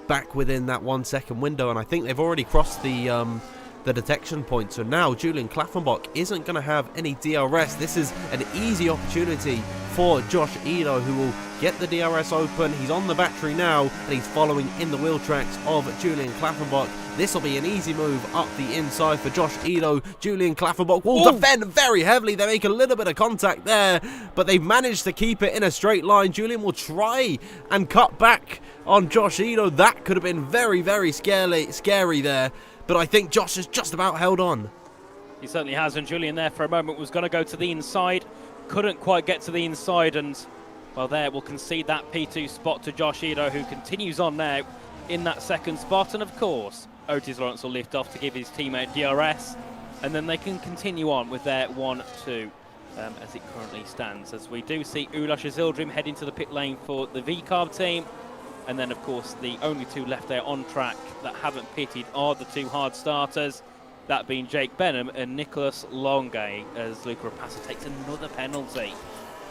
back within that 1 second window, and I think they've already crossed the detection point. So now Julian Klaffenbach isn't going to have any DRS. This is an easy opportunity for Josh Ito, who will get the DRS open. He's on the battery now, and he's following in the wheel tracks of Julian Klaffenbach. This will be an easy move up the inside for Josh Ito. Julian Klaffenbach will defend very heavily. They make a little bit of contact there, but they've managed to keep it in a straight line. Julian will try and cut back on Josh Ito. That could have been very, very scary there, but I think Josh has just about held on. He certainly has, and Julian there for a moment was going to go to the inside. Couldn't quite get to the inside, and well, there we'll concede that P2 spot to Josh Ito, who continues on now in that second spot. And of course, Otis Lawrence will lift off to give his teammate DRS, and then they can continue on with their 1-2 as it currently stands. As we do see Ulash Azildrim heading to the pit lane for the V-Carb team, and then of course the only two left there on track that haven't pitted are the two hard starters, that being Jake Benham and Nicholas Longay, as Luca Rapassa takes another penalty.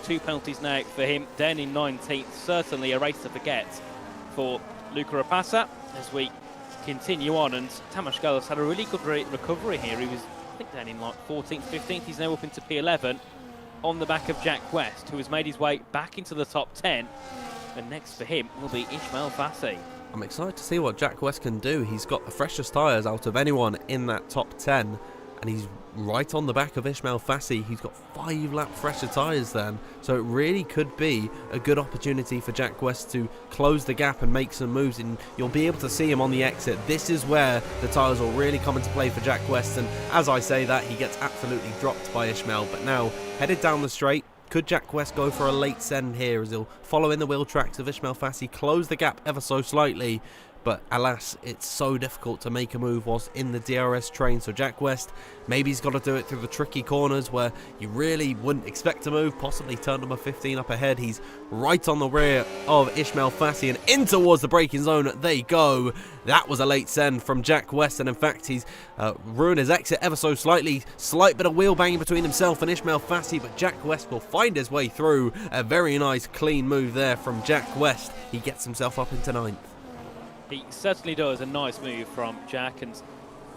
2 penalties now for him, down in 19th. Certainly a race to forget for Luca Rapassa as we continue on. And Tamas Galos had a really good recovery here. He was, I think, down in like 14th, 15th. He's now up into P11 on the back of Jack West, who has made his way back into the top 10. And next for him will be Ismail Fassi. I'm excited to see what Jack West can do. He's got the freshest tyres out of anyone in that top 10, and he's right on the back of Ismail Fassi. He's got 5 lap fresher tyres then, so it really could be a good opportunity for Jack West to close the gap and make some moves, and you'll be able to see him on the exit. This is where the tyres will really come into play for Jack West, and as I say that, he gets absolutely dropped by Ismail. But now, headed down the straight, could Jack West go for a late send here, as he'll follow in the wheel tracks of Ismail Fassi, close the gap ever so slightly? But alas, it's so difficult to make a move whilst in the DRS train. So Jack West, maybe he's got to do it through the tricky corners where you really wouldn't expect to move. Possibly turn number 15 up ahead. He's right on the rear of Ismail Fassi, and in towards the braking zone they go. That was a late send from Jack West, and in fact he's ruined his exit ever so slightly. Slight bit of wheel banging between himself and Ismail Fassi, but Jack West will find his way through. A very nice clean move there from Jack West. He gets himself up into 9th. He certainly does. A nice move from Jack. And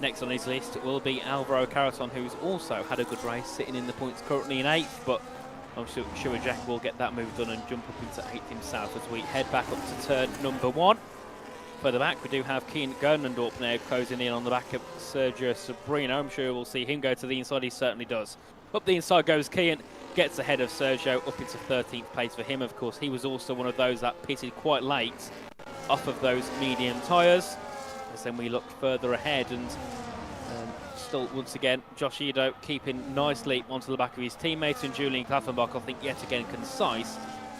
next on his list will be Alvaro Caraton, who's also had a good race, sitting in the points currently in 8th, but I'm sure Jack will get that move done and jump up into 8th himself as we head back up to turn number 1. Further back we do have Kean Gernandorp now closing in on the back of Sergio Sabrino. I'm sure we'll see him go to the inside. He certainly does. Up the inside goes Kean, gets ahead of Sergio, up into 13th place for him. Of course, he was also one of those that pitted quite late off of those medium tyres. As then we look further ahead, and still once again Josh Ito keeping nicely onto the back of his teammates, and Julian Klaffenbach I think yet again concise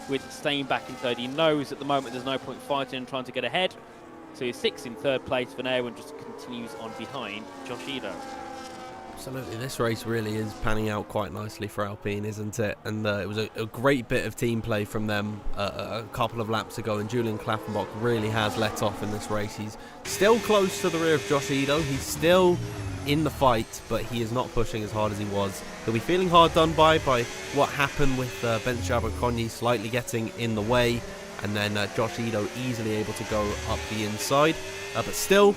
with staying back in third. He knows at the moment there's no point fighting and trying to get ahead, so he's 6th in third place for now and just continues on behind Josh Ito. Absolutely, this race really is panning out quite nicely for Alpine, isn't it? And it was a great bit of team play from them a couple of laps ago, and Julian Klaffenbach really has let off in this race. He's still close to the rear of Josh Ito. He's still in the fight, but he is not pushing as hard as he was. He'll be feeling hard done by what happened with Ben Chabaconyi slightly getting in the way, and then Josh Ito easily able to go up the inside. But still,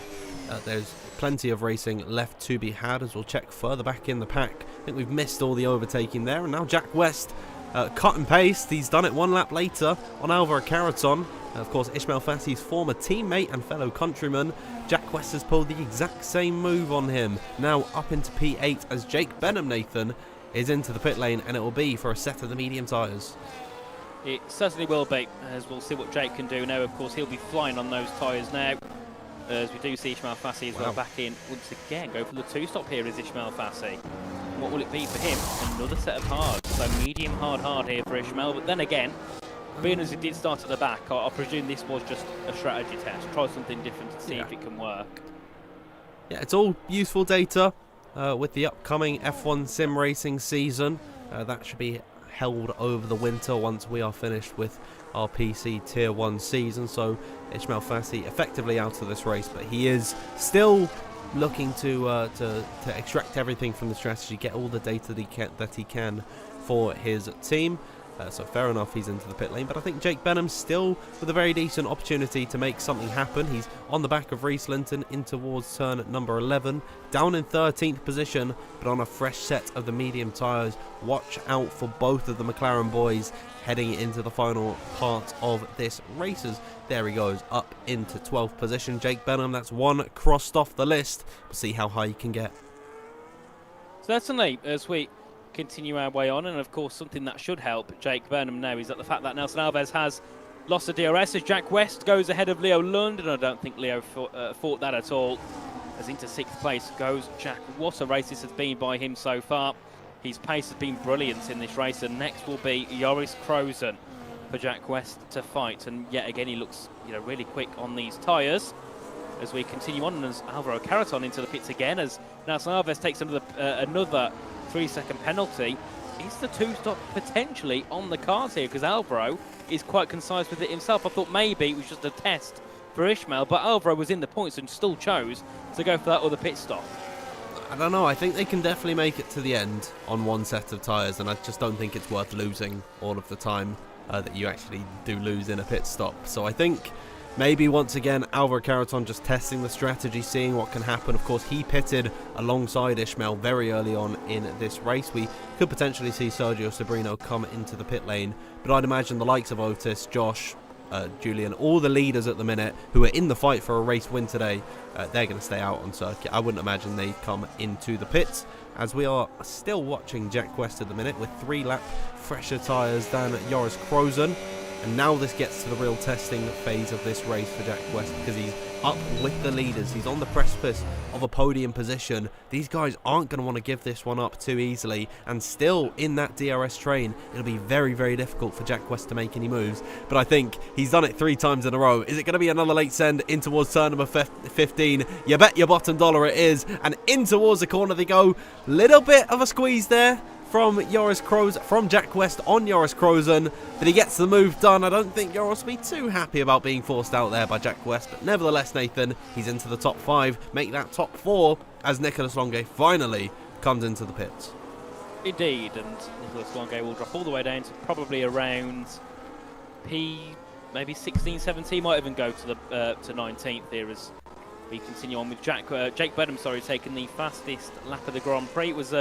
there's plenty of racing left to be had, as we'll check further back in the pack. I think we've missed all the overtaking there, and now Jack West cut and paste. He's done it 1 lap later on Alvaro Caraton. Of course, Ismail Fassi's former teammate and fellow countryman. Jack West has pulled the exact same move on him. Now up into P8 as Jake Benham, Nathan, is into the pit lane, and it will be for a set of the medium tyres. It certainly will be, as we'll see what Jake can do now. Of course, he'll be flying on those tyres now, as we do see Ismail Fassi as well back in once again. Go for the 2-stop here is Ismail Fassi. What will it be for him? Another set of hard. So medium hard here for Ismail. But then again, being as it did start at the back, I presume this was just a strategy test. Try something different to see if it can work. Yeah, it's all useful data with the upcoming F1 sim racing season. That should be held over the winter once we are finished with our PC Tier 1 season. So Ismail Fassi effectively out of this race, but he is still looking to extract everything from the strategy, get all the data that he can for his team. So fair enough, he's into the pit lane, but I think Jake Benham's still with a very decent opportunity to make something happen. He's on the back of Reese Linton in towards turn number 11, down in 13th position, but on a fresh set of the medium tyres. Watch out for both of the McLaren boys heading into the final part of this race. There he goes, up into 12th position. Jake Benham, that's one crossed off the list. We'll see how high he can get. Certainly, as we continue our way on, and of course something that should help Jake Burnham now is that the fact that Nelson Alves has lost the DRS as Jack West goes ahead of Leo Lund, and I don't think Leo fought that at all. As into 6th place goes Jack. What a race this has been by him so far. His pace has been brilliant in this race, and next will be Joris Krozen for Jack West to fight, and yet again he looks really quick on these tyres. As we continue on, and as Alvaro Caraton into the pits again, as Nelson Alves takes another 3-second penalty. Is the 2-stop potentially on the cards here? Because Alvaro is quite concise with it himself. I thought maybe it was just a test for Ishmael, but Alvaro was in the points and still chose to go for that other pit stop. I don't know, I think they can definitely make it to the end on one set of tyres, and I just don't think it's worth losing all of the time that you actually do lose in a pit stop. So I think maybe once again Alvaro Caraton just testing the strategy, seeing what can happen. Of course, he pitted alongside Ishmael very early on in this race. We could potentially see Sergio Sobrino come into the pit lane, but I'd imagine the likes of Otis, Josh, Julian, all the leaders at the minute who are in the fight for a race win today, they're going to stay out on circuit. I wouldn't imagine they come into the pits, as we are still watching Jack West at the minute with 3-lap fresher tyres than Joris Krozen. And now this gets to the real testing phase of this race for Jack West, because he's up with the leaders. He's on the precipice of a podium position. These guys aren't going to want to give this one up too easily, and still in that DRS train, it'll be very, very difficult for Jack West to make any moves. But I think he's done it 3 times in a row. Is it going to be another late send in towards turn number 15? You bet your bottom dollar it is. And in towards the corner they go. Little bit of a squeeze there from Jack West on Joris Krozen, but he gets the move done. I don't think Joris will be too happy about being forced out there by Jack West, but nevertheless, Nathan, he's into the top 5, make that top 4 as Nicolas Longuet finally comes into the pits. Indeed, and Nicolas Longuet will drop all the way down to probably around maybe 16, 17, might even go to the to 19th here as we continue on with Jake Benham, taking the fastest lap of the Grand Prix. It was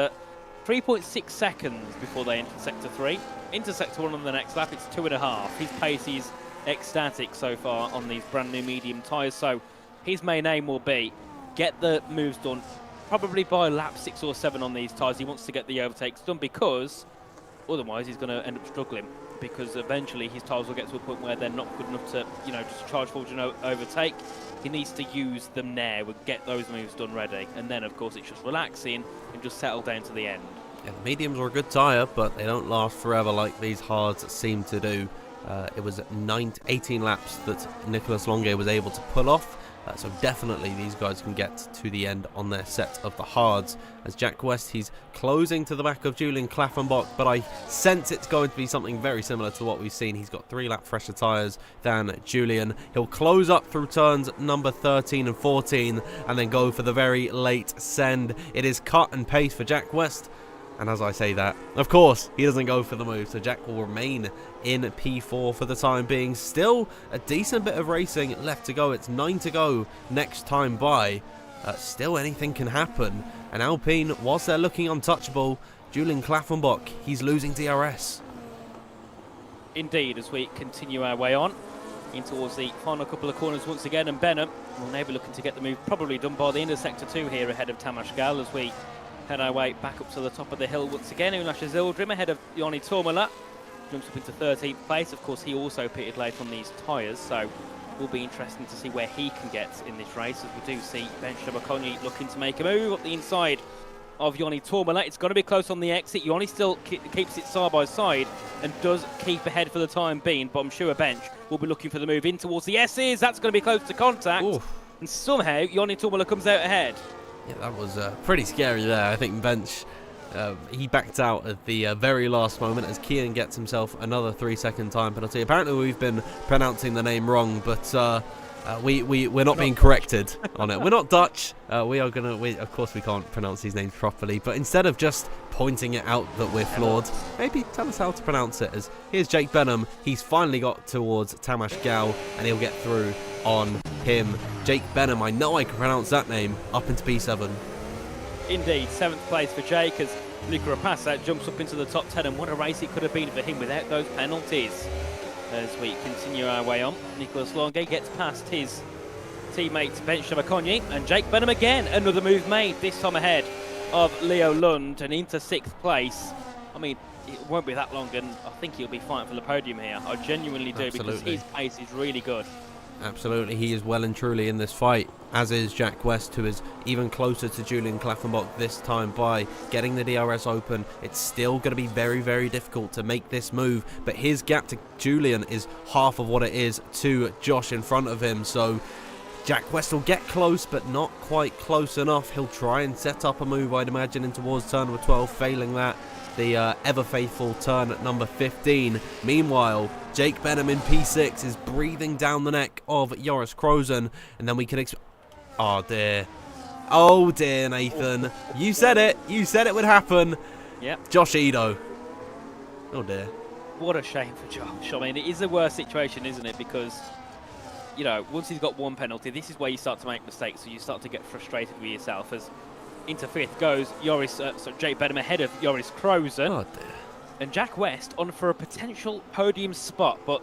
3.6 seconds before they entered Sector 3. Into Sector 1 on the next lap, it's 2.5. His pace is ecstatic so far on these brand new medium tyres, so his main aim will be get the moves done probably by lap 6 or 7 on these tyres. He wants to get the overtakes done, because otherwise he's going to end up struggling, because eventually his tyres will get to a point where they're not good enough to, just charge forward and overtake. He needs to use them now and get those moves done ready, and then of course it's just relaxing and just settle down to the end. Yeah, the mediums are a good tyre, but they don't last forever like these hards seem to do. It was 18 laps that Nicolas Longuet was able to pull off. So definitely these guys can get to the end on their set of the hards. As Jack West, he's closing to the back of Julian Klaffenbach, but I sense it's going to be something very similar to what we've seen. He's got 3-lap fresher tyres than Julian. He'll close up through turns number 13 and 14 and then go for the very late send. It is cut and paste for Jack West. And as I say that, of course, he doesn't go for the move, so Jack will remain in P4 for the time being. Still a decent bit of racing left to go. It's 9 to go next time by. Still anything can happen. And Alpine, whilst they're looking untouchable, Julian Klaffenbach, he's losing DRS. Indeed, as we continue our way on in towards the final couple of corners once again, and Benham will now be looking to get the move probably done by the end of Sector 2 here ahead of Tamas Gal, as we head our way back up to the top of the hill once again. Ulasha Zildrim ahead of Joni Tormala, jumps up into 13th place. Of course, he also pitted late on these tyres, so it will be interesting to see where he can get in this race, as we do see Ben Shabakoni looking to make a move up the inside of Joni Tormala. It's going to be close on the exit. Joni still keeps it side by side and does keep ahead for the time being, but I'm sure Bench will be looking for the move in towards the S's. That's going to be close to contact. Oof. And somehow, Yoni Tumala comes out ahead. Yeah, that was pretty scary there. I think Bench, he backed out at the very last moment as Kian gets himself another 3-second time penalty. Apparently we've been pronouncing the name wrong, but we're not being corrected on it. We're not Dutch. Of course we can't pronounce these names properly, but instead of just pointing it out that we're flawed, maybe tell us how to pronounce it. As here's Jake Benham. He's finally got towards Tamash Gal, and he'll get through on him. Jake Benham, I know I can pronounce that name, up into P7. Indeed, 7th place for Jake as Luca Rapassa jumps up into the top 10, and what a race it could have been for him without those penalties. As we continue our way on, Nicholas Longue gets past his teammate Ben Shavakonyi, and Jake Benham again, another move made, this time ahead of Leo Lund and into 6th place. I mean, it won't be that long, and I think he'll be fighting for the podium here. I genuinely do. Absolutely. Because his pace is really good. Absolutely, he is well and truly in this fight, as is Jack West, who is even closer to Julian Klaffenbach this time by getting the DRS open. It's still going to be very, very difficult to make this move, but his gap to Julian is half of what it is to Josh in front of him, so Jack West will get close, but not quite close enough. He'll try and set up a move, I'd imagine, in towards turn number 12, failing that. The ever-faithful turn at number 15. Meanwhile, Jake Benham in P6 is breathing down the neck of Joris Krozen, and then we can oh dear. Oh dear, Nathan. You said it. You said it would happen. Yep. Josh Edo. Oh dear. What a shame for Josh. I mean, it is a worse situation, isn't it? Because, you know, once he's got one penalty, this is where you start to make mistakes, so you start to get frustrated with yourself. As into 5th goes Jake Benham ahead of Joris Krozen. Oh dear. And Jack West on for a potential podium spot, but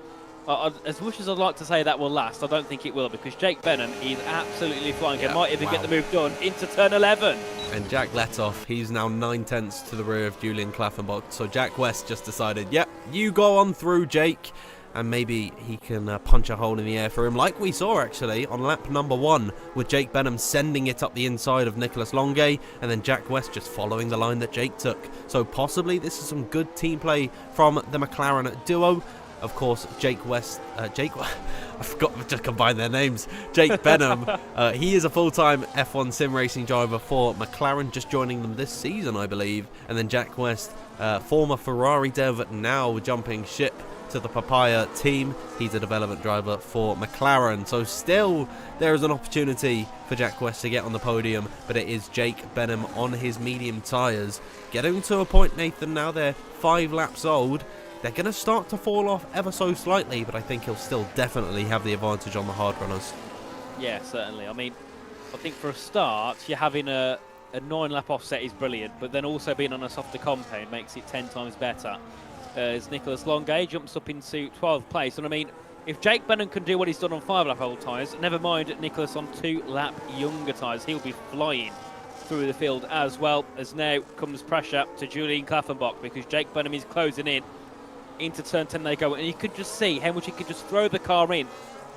as much as I'd like to say that will last, I don't think it will, because Jake Benham is absolutely flying and might even get the move done into turn 11. And Jack let off. He's now 9/10 to the rear of Julian Klaffenbach. So Jack West just decided, yep, you go on through, Jake. And maybe he can punch a hole in the air for him, like we saw actually on lap number 1, with Jake Benham sending it up the inside of Nicholas Longue, and then Jack West just following the line that Jake took. So possibly this is some good team play from the McLaren duo. Of course, I forgot to just combine their names. Jake Benham, he is a full-time F1 sim racing driver for McLaren, just joining them this season, I believe. And then Jack West, former Ferrari dev, now jumping ship to the Papaya team. He's a development driver for McLaren. So still there is an opportunity for Jack West to get on the podium, but it is Jake Benham on his medium tyres. Getting to a point, Nathan, now they're 5 laps old. They're going to start to fall off ever so slightly, but I think he'll still definitely have the advantage on the hard runners. Yeah, certainly. I mean, I think for a start, you're having a 9-lap offset is brilliant, but then also being on a softer compound makes it 10 times better. As Nicholas Longue jumps up into 12th place. And I mean, if Jake Benham can do what he's done on 5-lap old tyres, never mind Nicholas on 2-lap younger tyres, he'll be flying through the field as well. As now comes pressure to Julian Klaffenbach, because Jake Benham is closing in. Into turn 10 they go, and you could just see how much he could just throw the car in,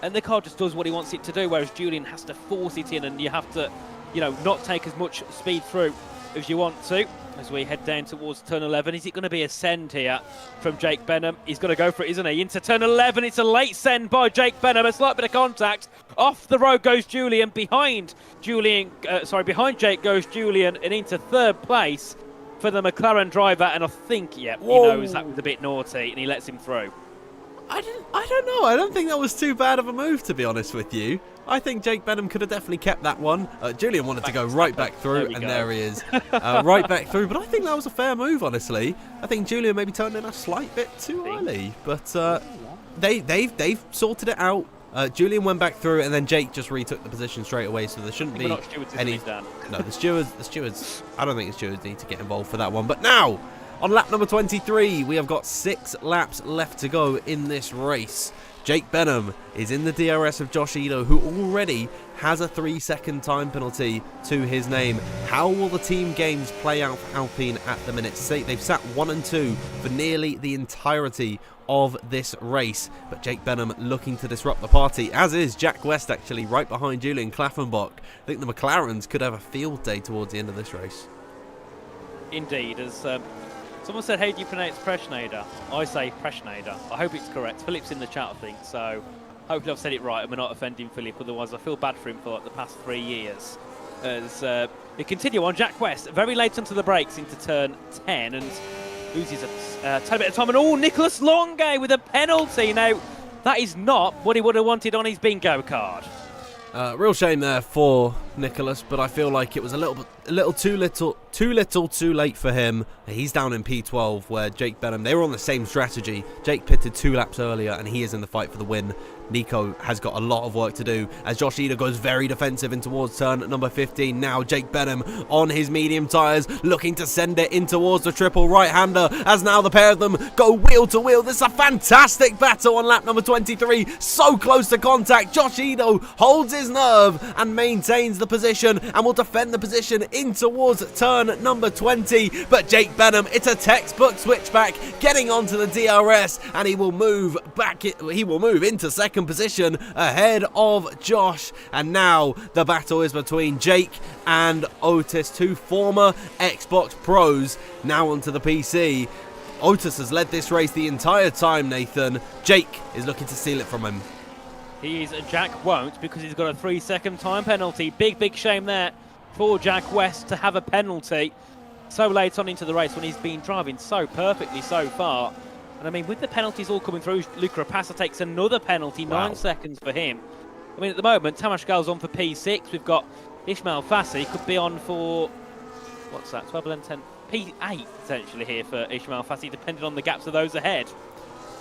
and the car just does what he wants it to do, whereas Julian has to force it in, and you have to, you know, not take as much speed through as you want to. As we head down towards turn 11, is it going to be a send here from Jake Benham? He's going to go for it, isn't he? Into turn 11, it's a late send by Jake Benham. A slight bit of contact. Off the road goes Julian. Behind Jake goes Julian, and into 3rd place for the McLaren driver. And I think, he knows that was a bit naughty, and he lets him through. I don't know. I don't think that was too bad of a move, to be honest with you. I think Jake Benham could have definitely kept that one. Julian wanted to go right back through, and there he is. Right back through. But I think that was a fair move, honestly. I think Julian maybe turned in a slight bit too early. But they've sorted it out. Julian went back through, and then Jake just retook the position straight away, so there shouldn't be any... No, the stewards... I don't think the stewards need to get involved for that one. But now, on lap number 23, we have got 6 laps left to go in this race. Jake Benham is in the DRS of Josh Edo, who already has a 3-second time penalty to his name. How will the team games play out for Alpine at the minute? They've sat 1 and 2 for nearly the entirety of this race, but Jake Benham looking to disrupt the party, as is Jack West, actually right behind Julian Klaffenbach. I think the McLarens could have a field day towards the end of this race. Indeed, as someone said, how do you pronounce Preschneider? I say Preschneider. I hope it's correct. Philip's in the chat, I think, so Hopefully I've said it right and we're not offending Philip, otherwise I feel bad for him for like the past 3 years. As we continue on, Jack West, very late onto the brakes into turn 10 and loses a tiny bit of time. And Nicholas Longay with a penalty. Now, that is not what he would have wanted on his bingo card. Real shame there for Nicholas, but I feel like it was a little too late for him. He's down in P12 where Jake Benham, they were on the same strategy. Jake pitted 2 laps earlier and he is in the fight for the win. Nico has got a lot of work to do as Josh Eder goes very defensive in towards turn number 15. Now Jake Benham on his medium tyres looking to send it in towards the triple right-hander as now the pair of them go wheel to wheel. This is a fantastic battle on lap number 23. So close to contact. Josh Eder holds his nerve and maintains the position and will defend the position in towards turn number 20. But Jake Benham, it's a textbook switchback getting onto the DRS and he will move into second position ahead of Josh. And now the battle is between Jake and Otis, 2 former Xbox pros, now onto the PC. Otis has led this race the entire time, Nathan. Jake is looking to steal it from him. Jack won't, because he's got a 3-second time penalty. Big shame there for Jack West to have a penalty so late on into the race when he's been driving so perfectly so far. And I mean, with the penalties all coming through, Luca Rapassa takes another penalty, 9 seconds for him. I mean, at the moment, Tamas Gal's on for P6. We've got Ismail Fassi, could be on for, what's that, 12, 11, 10, P8 potentially here for Ismail Fassi, depending on the gaps of those ahead.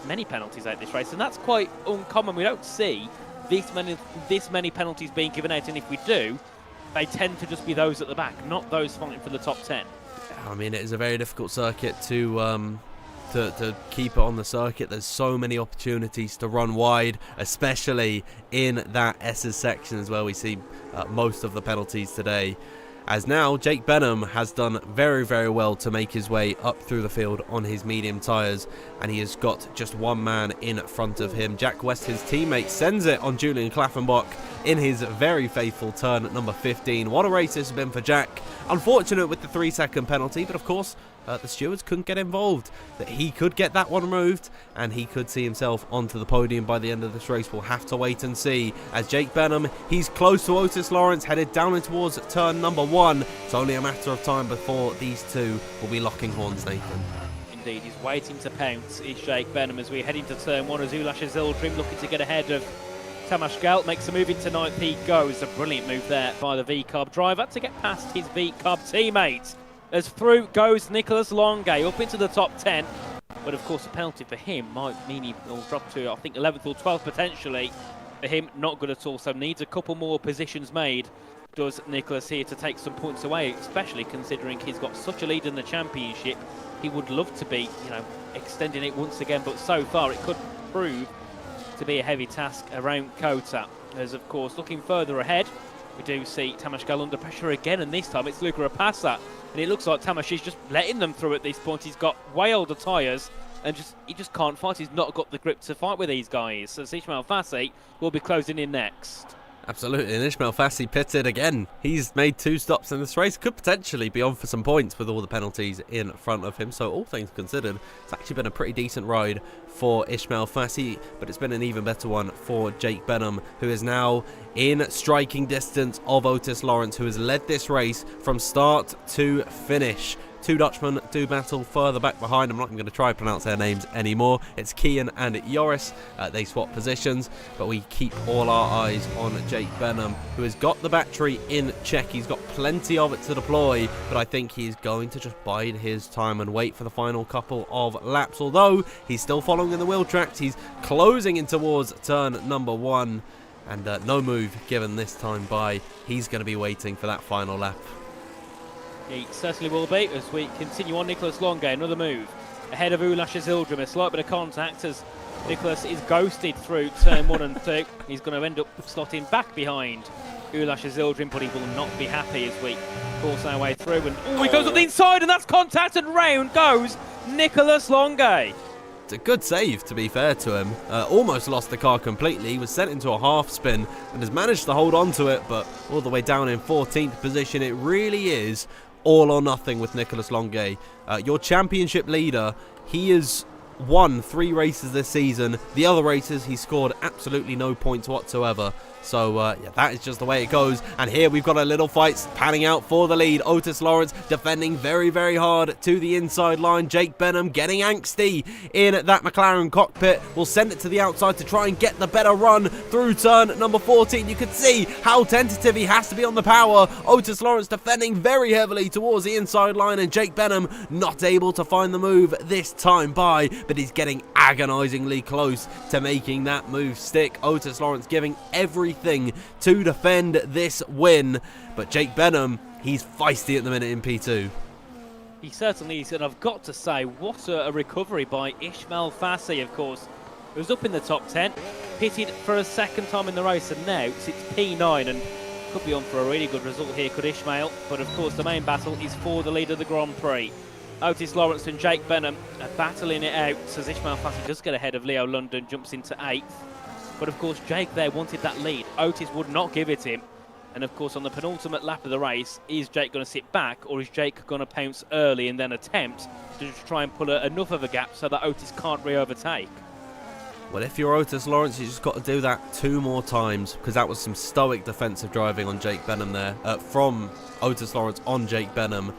Many penalties out this race, and that's quite uncommon. We don't see this many penalties being given out, and if we do, they tend to just be those at the back, not those fighting for the top 10. I mean, it is a very difficult circuit to keep it on the circuit. There's so many opportunities to run wide, especially in that S's section as well. We see most of the penalties today. As now, Jake Benham has done very well to make his way up through the field on his medium tyres, and he has got just one man in front of him. Jack West, his teammate, sends it on Julian Klaffenbach in his very faithful turn at number 15. What a race this has been for Jack. Unfortunate with the 3-second penalty, but of course, the stewards couldn't get involved. That he could get that one removed and he could see himself onto the podium by the end of this race. We'll have to wait and see. As Jake Benham, he's close to Otis Lawrence, headed down in towards turn number 1. It's only a matter of time before these two will be locking horns, Nathan. Indeed, he's waiting to pounce, is Jake Benham, as we head into turn 1 as Ulash Azildrim looking to get ahead of Tamas Gal. Makes a move into 9th. He goes. A brilliant move there by the V-Carb driver to get past his V-Carb teammate. As through goes Nicholas Longay up into the top 10. But of course, a penalty for him might mean he will drop to, I think, 11th or 12th potentially. For him, not good at all. So needs a couple more positions made, does Nicholas, here to take some points away, especially considering he's got such a lead in the championship. He would love to be, extending it once again. But so far, it could prove to be a heavy task around Kota. As, of course, looking further ahead, we do see Tamas Gal under pressure again, and this time it's Luca Rapassa. And it looks like Tamas is just letting them through at this point. He's got way older tyres, and he just can't fight. He's not got the grip to fight with these guys. So Ismail Fassi will be closing in next. Absolutely, and Ismail Fassi pitted again. He's made 2 stops in this race. Could potentially be on for some points with all the penalties in front of him. So all things considered, it's actually been a pretty decent ride for Ismail Fassi, but it's been an even better one for Jake Benham, who is now in striking distance of Otis Lawrence, who has led this race from start to finish. 2 Dutchmen do battle further back behind. I'm not even going to try to pronounce their names anymore. It's Kian and Joris. They swap positions, but we keep all our eyes on Jake Benham, who has got the battery in check. He's got plenty of it to deploy, but I think he's going to just bide his time and wait for the final couple of laps. Although he's still following in the wheel tracks, he's closing in towards turn number 1, and no move given this time by. He's going to be waiting for that final lap. He certainly will be as we continue on. Nicholas Longay, another move ahead of Ulash Azildrim. A slight bit of contact as Nicholas is ghosted through turn 1 and 2. He's going to end up slotting back behind Ulash Azildrim, but he will not be happy as we force our way through. And he goes up the inside, and that's contact, and round goes Nicholas Longay. It's a good save, to be fair to him. Almost lost the car completely. He was sent into a half spin and has managed to hold on to it, but all the way down in 14th position. It really is all or nothing with Nicholas Longay. Your championship leader, he is won 3 races this season. The other races, he scored absolutely no points whatsoever. So, yeah, that is just the way it goes. And here we've got a little fight panning out for the lead. Otis Lawrence defending very, very hard to the inside line. Jake Benham getting angsty in that McLaren cockpit. Will send it to the outside to try and get the better run through turn number 14. You can see how tentative he has to be on the power. Otis Lawrence defending very heavily towards the inside line, and Jake Benham not able to find the move this time by, but he's getting agonizingly close to making that move stick. Otis Lawrence giving everything to defend this win, but Jake Benham, he's feisty at the minute in P2. He certainly is, and I've got to say, what a recovery by Ismail Fassi, of course. He was up in the top 10, pitted for a second time in the race, and now it's P9, and could be on for a really good result here, could Ismail, but of course the main battle is for the lead of the Grand Prix. Otis Lawrence and Jake Benham are battling it out as Ismail Fassi does get ahead of Leo London, jumps into 8th. But of course Jake there wanted that lead. Otis would not give it him. And of course on the penultimate lap of the race, is Jake going to sit back, or is Jake going to pounce early and then attempt to just try and pull enough of a gap so that Otis can't re-overtake? Well, if you're Otis Lawrence, you just got to do that 2 more times, because that was some stoic defensive driving on Jake Benham there, from Otis Lawrence on Jake Benham.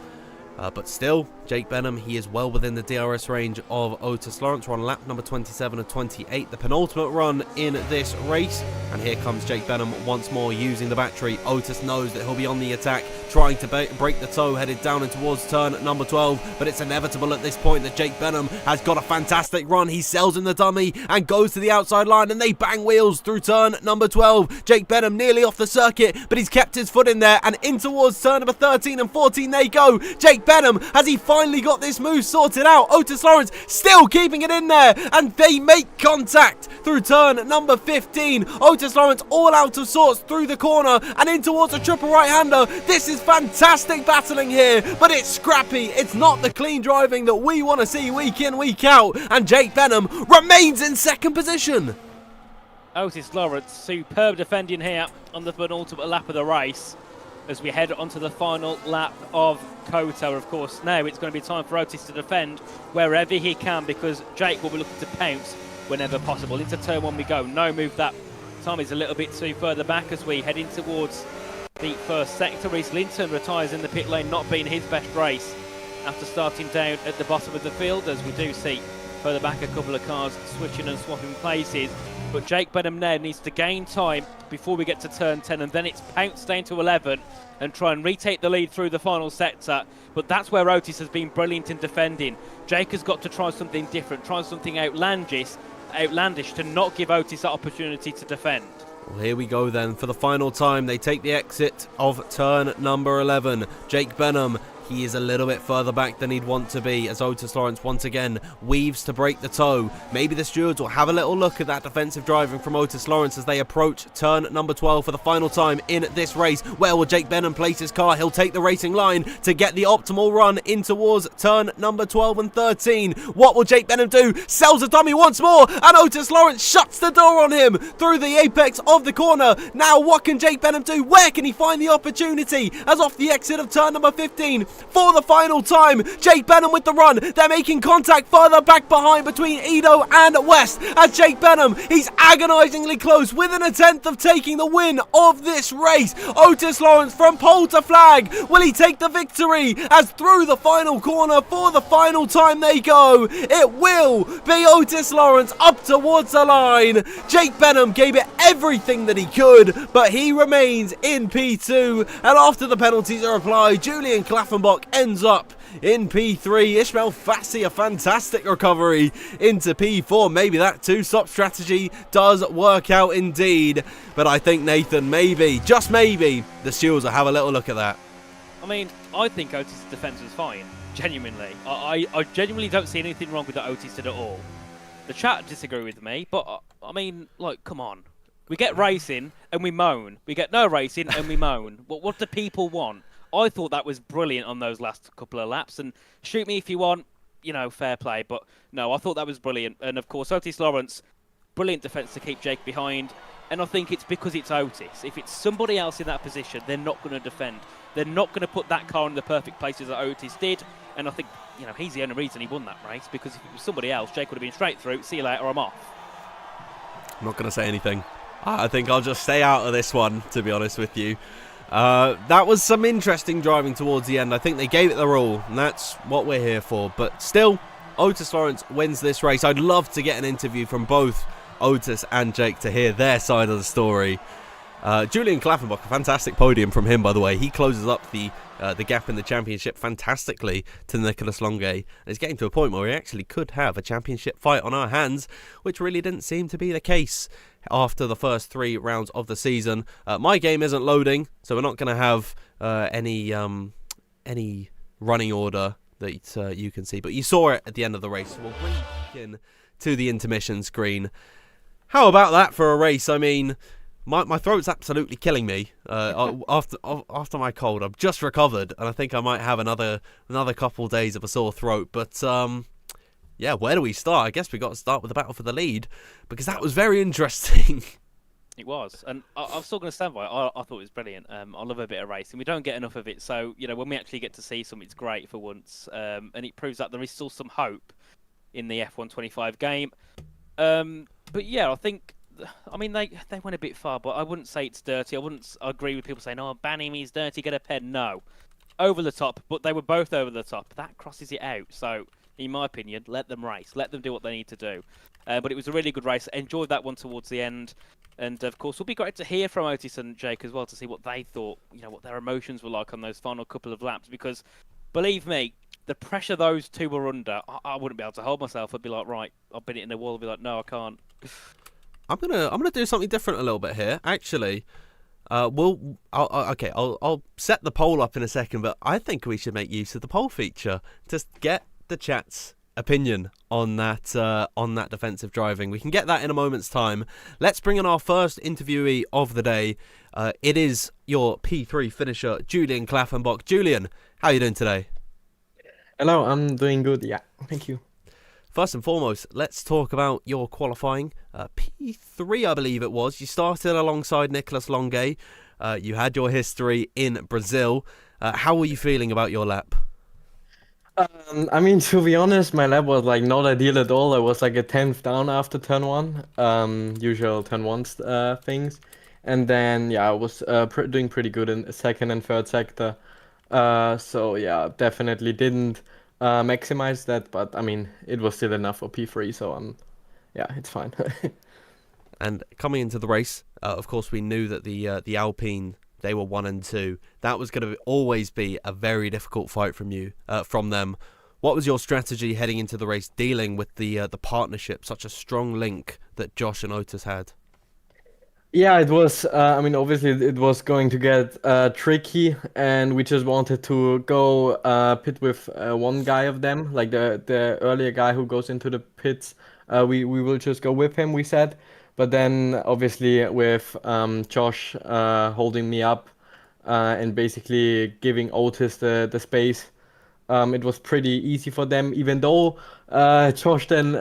But still, Jake Benham, he is well within the DRS range of Otis Lawrence. We're on lap number 27 of 28, the penultimate run in this race. And here comes Jake Benham once more using the battery. Otis knows that he'll be on the attack, trying to break the toe, headed down and towards turn number 12. But it's inevitable at this point that Jake Benham has got a fantastic run. He sells in the dummy and goes to the outside line, and they bang wheels through turn number 12. Jake Benham nearly off the circuit, but he's kept his foot in there, and in towards turn number 13 and 14 they go. Jake Benham, has he finally got this move sorted out? Otis Lawrence still keeping it in there, and they make contact through turn number 15. Otis Lawrence all out of sorts through the corner and in towards a triple right-hander. This is fantastic battling here, but it's scrappy. It's not the clean driving that we want to see week in, week out, and Jake Benham remains in second position. Otis Lawrence, superb defending here on the penultimate lap of the race as we head onto the final lap of Koto. Of course, now it's going to be time for Otis to defend wherever he can, because Jake will be looking to pounce whenever possible. Into turn 1 we go. No move that time, is a little bit too further back as we head in towards the first sector. Reese Linton retires in the pit lane, not being his best race after starting down at the bottom of the field, as we do see further back a couple of cars switching and swapping places. But Jake Benham now needs to gain time before we get to turn 10, and then it's pounce down to 11 and try and retake the lead through the final sector. But that's where Otis has been brilliant in defending. Jake has got to try something different, try something outlandish to not give Otis that opportunity to defend. Well, here we go then. For the final time, they take the exit of turn number 11. Jake Benham, he is a little bit further back than he'd want to be, as Otis Lawrence once again weaves to break the toe. Maybe the stewards will have a little look at that defensive driving from Otis Lawrence as they approach turn number 12 for the final time in this race. Where will Jake Benham place his car? He'll take the racing line to get the optimal run in towards turn number 12 and 13. What will Jake Benham do? Sells a dummy once more, and Otis Lawrence shuts the door on him through the apex of the corner. Now what can Jake Benham do? Where can he find the opportunity? As off the exit of turn number 15, for the final time, Jake Benham with the run. They're making contact further back behind between Edo and West, as Jake Benham, he's agonizingly close, within a tenth of taking the win of this race. Otis Lawrence from pole to flag, will he take the victory? As through the final corner for the final time they go, it will be Otis Lawrence up towards the line. Jake Benham gave it everything that he could, but he remains in P2, and after the penalties are applied, Julian Klaffenbach ends up in P3. Ismail Fassi, a fantastic recovery into P4. Maybe that 2-stop strategy does work out indeed. But I think, Nathan, maybe, just maybe, the stewards will have a little look at that. I mean, I think Otis' defence was fine, genuinely. I genuinely don't see anything wrong with what Otis did at all. The chat disagree with me, but I mean, like, come on. We get racing and we moan. We get no racing and we moan. What do people want? I thought that was brilliant on those last couple of laps, and shoot me if you want, you know, fair play, but no, I thought that was brilliant. And of course, Otis Lawrence, brilliant defence to keep Jake behind, and I think it's because it's Otis. If it's somebody else in that position, they're not going to defend. They're not going to put that car in the perfect places that Otis did, And I think, he's the only reason he won that race, because if it was somebody else, Jake would have been straight through, see you later, I'm off. I'm not going to say anything. I think I'll just stay out of this one, to be honest with you. That was some interesting driving towards the end. I think they gave it their all, and that's what we're here for. But still, Otis Lawrence wins this race. I'd love to get an interview from both Otis and Jake to hear their side of the story. Julian Klaffenbach, a fantastic podium from him, by the way. He closes up the gap in the championship fantastically to Nicolas Longuet. And it's getting to a point where we actually could have a championship fight on our hands, which really didn't seem to be the case after the first 3 rounds of the season. My game isn't loading, so we're not going to have any running order that you can see. But you saw it at the end of the race. So we'll bring it in to the intermission screen. How about that for a race? I mean, my throat's absolutely killing me after my cold. I've just recovered, and I think I might have another couple days of a sore throat. But yeah, where do we start? I guess we got to start with the battle for the lead, because that was very interesting. It was, and I'm still going to stand by it. I thought it was brilliant. I love a bit of racing. We don't get enough of it, so when we actually get to see something, it's great for once, and it proves that there is still some hope in the F125 game. But yeah, I think, they went a bit far, but I wouldn't say it's dirty. I agree with people saying, "Oh, ban him, he's dirty, get a pen." No, over the top, but they were both over the top. That crosses it out. So, in my opinion, let them race, let them do what they need to do. But it was a really good race. Enjoyed that one towards the end. And of course, it'll be great to hear from Otis and Jake as well, to see what they thought, what their emotions were like on those final couple of laps. Because, believe me, the pressure those two were under, I wouldn't be able to hold myself. I'd be like, right, I've been hitting the wall. I'd be like, no, I can't. I'm gonna do something different a little bit here. Actually, I'll set the poll up in a second, but I think we should make use of the poll feature to get the chat's opinion on that defensive driving. We can get that in a moment's time. Let's bring in our first interviewee of the day. It is your P3 finisher, Julian Klaffenbach. Julian, how are you doing today? Hello, I'm doing good. Yeah, thank you. First and foremost, let's talk about your qualifying. P3, I believe it was. You started alongside Nicolas Longuet. You had your history in Brazil. How were you feeling about your lap? To be honest, my lap was not ideal at all. I was a 10th down after turn 1, usual turn 1 things. And then, yeah, I was doing pretty good in second and third sector. So, yeah, definitely didn't maximize that, but it was still enough for P3, so yeah, it's fine. And coming into the race, of course, we knew that the Alpine, they were 1 and 2. That was going to always be a very difficult fight from them. What was your strategy heading into the race, dealing with the partnership, such a strong link that Josh and Otis had? Yeah, it was. Obviously, it was going to get tricky, and we just wanted to go pit with one guy of them, like the earlier guy who goes into the pits. We will just go with him, we said. But then, obviously, with Josh holding me up and basically giving Otis the space, it was pretty easy for them. Even though Josh then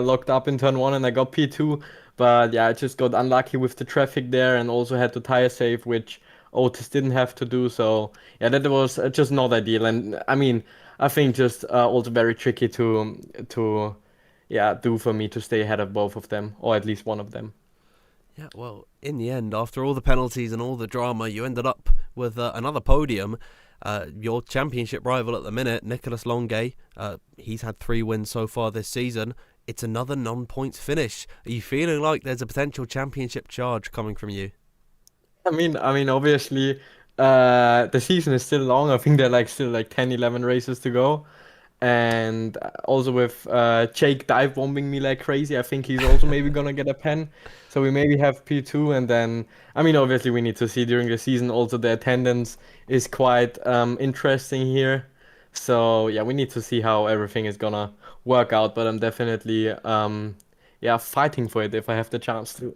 locked up in turn 1 and I got P2. But yeah, I just got unlucky with the traffic there and also had to tire save, which Otis didn't have to do. So yeah, that was just not ideal. And I think just also very tricky to do for me to stay ahead of both of them, or at least one of them. Yeah, well, in the end, after all the penalties and all the drama, you ended up with another podium. Your championship rival at the minute, Nicolas Longuet, he's had 3 wins so far this season. It's another non-points finish. Are you feeling like there's a potential championship charge coming from you? Obviously, the season is still long. I think there are still 10, 11 races to go. And also with Jake dive bombing me like crazy, I think he's also maybe gonna get a pen. So we maybe have P2, and then obviously we need to see during the season. Also the attendance is quite interesting here. So yeah, we need to see how everything is gonna work out. But I'm definitely fighting for it if I have the chance to.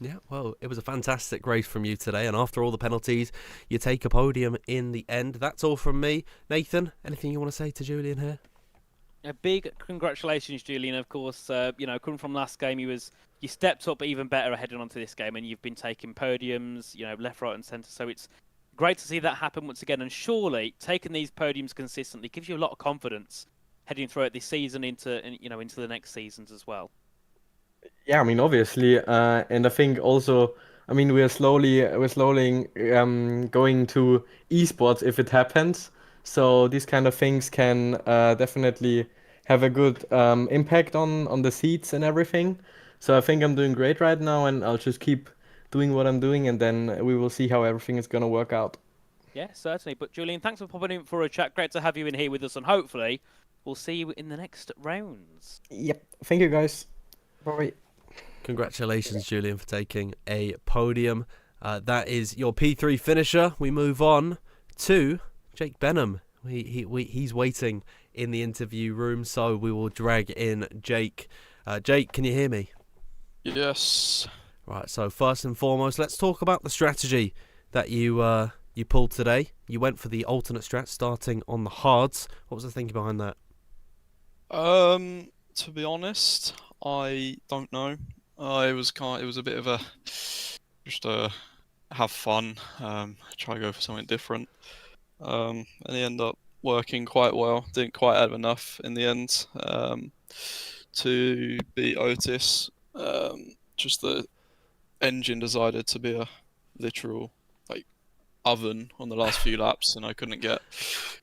Yeah, well, it was a fantastic race from you today, and after all the penalties, you take a podium in the end. That's all from me. Nathan, anything you want to say to Julian here? A big congratulations, Julian. Of course, coming from last game, you stepped up even better heading onto this game, and you've been taking podiums, left, right, and centre. So it's great to see that happen once again. And surely taking these podiums consistently gives you a lot of confidence heading throughout this season into into the next seasons as well. Yeah, I mean, obviously, and I think also, I mean, we're slowly going to esports if it happens. So these kind of things can definitely have a good impact on the seats and everything. So I think I'm doing great right now, and I'll just keep doing what I'm doing, and then we will see how everything is gonna work out. Yeah, certainly. But Julian, thanks for popping in for a chat. Great to have you in here with us, and hopefully we'll see you in the next rounds. Yep. Thank you, guys. Bye. Congratulations, Julian, for taking a podium. That is your P3 finisher. We move on to Jake Benham. He's waiting in the interview room, so we will drag in Jake. Jake, can you hear me? Yes. Right, so first and foremost, let's talk about the strategy that you pulled today. You went for the alternate strat, starting on the hards. What was the thinking behind that? To be honest, I don't know. It was a bit of a just have fun, try to go for something different. And it ended up working quite well. Didn't quite have enough in the end to beat Otis. Just the engine decided to be a literal like oven on the last few laps, and I couldn't get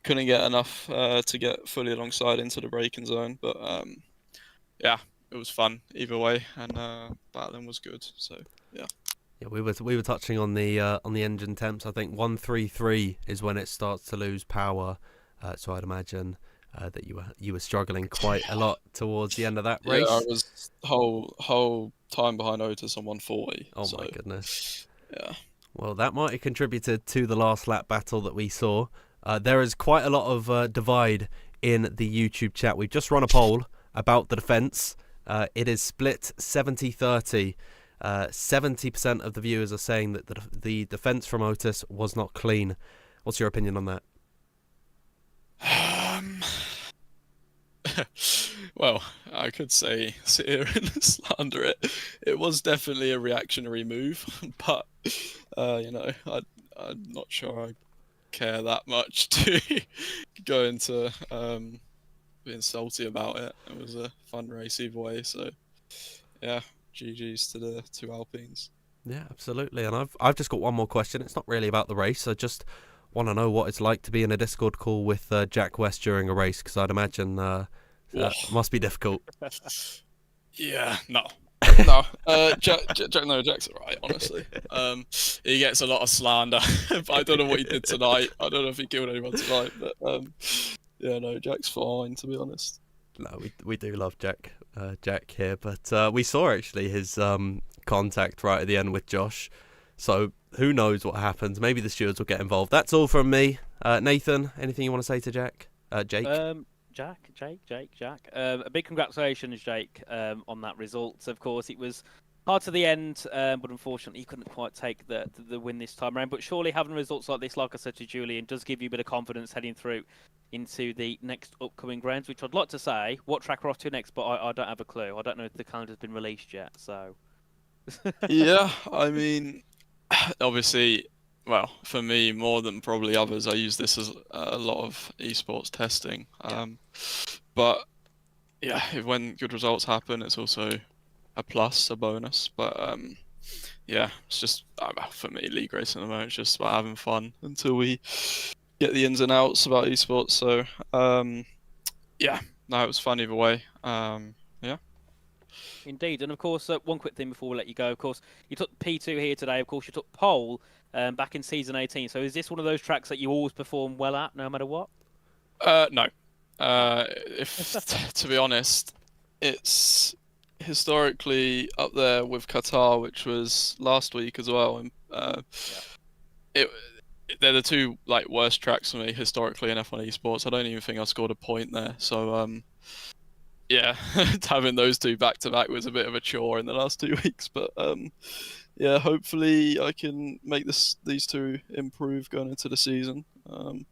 enough to get fully alongside into the braking zone. But yeah, it was fun either way, and battling was good. So yeah. Yeah, we were touching on the engine temps. I think 133 is when it starts to lose power. So I'd imagine that you were struggling quite a lot towards the end of that race. Yeah, I was whole time behind Otis on 140. Oh my goodness. Yeah. Well, that might have contributed to the last lap battle that we saw. There is quite a lot of divide in the YouTube chat. We've just run a poll about the defence. It is split 70-30. 70% of the viewers are saying that the defence from Otis was not clean. What's your opinion on that? Well, I could say sit here and slander it. It was definitely a reactionary move, but I'm not sure I care that much to go into being salty about it. It was a fun race either way, so yeah, GG's to the two Alpines. Yeah, absolutely. And I've just got one more question. It's not really about the race. I just want to know what it's like to be in a Discord call with Jack West during a race, because I'd imagine that must be difficult. Yeah, no. No, Jack's alright, honestly. He gets a lot of slander, but I don't know what he did tonight. I don't know if he killed anyone tonight, but yeah, no, Jack's fine, to be honest. No, we do love Jack here, but we saw actually his contact right at the end with Josh, so who knows what happens. Maybe the stewards will get involved. That's all from me. Nathan, anything you want to say to Jake? Jack. A big congratulations, Jake, on that result. Of course, it was hard to the end, but unfortunately, you couldn't quite take the win this time around. But surely having results like this, like I said to Julian, does give you a bit of confidence heading through into the next upcoming rounds, which I'd like to say what track we're off to next, but I don't have a clue. I don't know if the calendar's been released yet, so... Yeah, I mean, obviously, well, for me, more than probably others, I use this as a lot of esports testing. But yeah, when good results happen, it's also a plus, a bonus. But yeah, it's just for me, league racing at the moment, it's just about having fun until we get the ins and outs about esports. So yeah, no, it was fun either way. Yeah. Indeed, and of course, one quick thing before we let you go. Of course, you took P2 here today. Of course, you took pole back in season 18. So is this one of those tracks that you always perform well at, no matter what? No. To be honest, it's historically up there with Qatar, which was last week as well. And they're the two worst tracks for me historically in F1 esports. I don't even think I scored a point there. So yeah, having those two back to back was a bit of a chore in the last 2 weeks. But yeah, hopefully I can make these two improve going into the season. And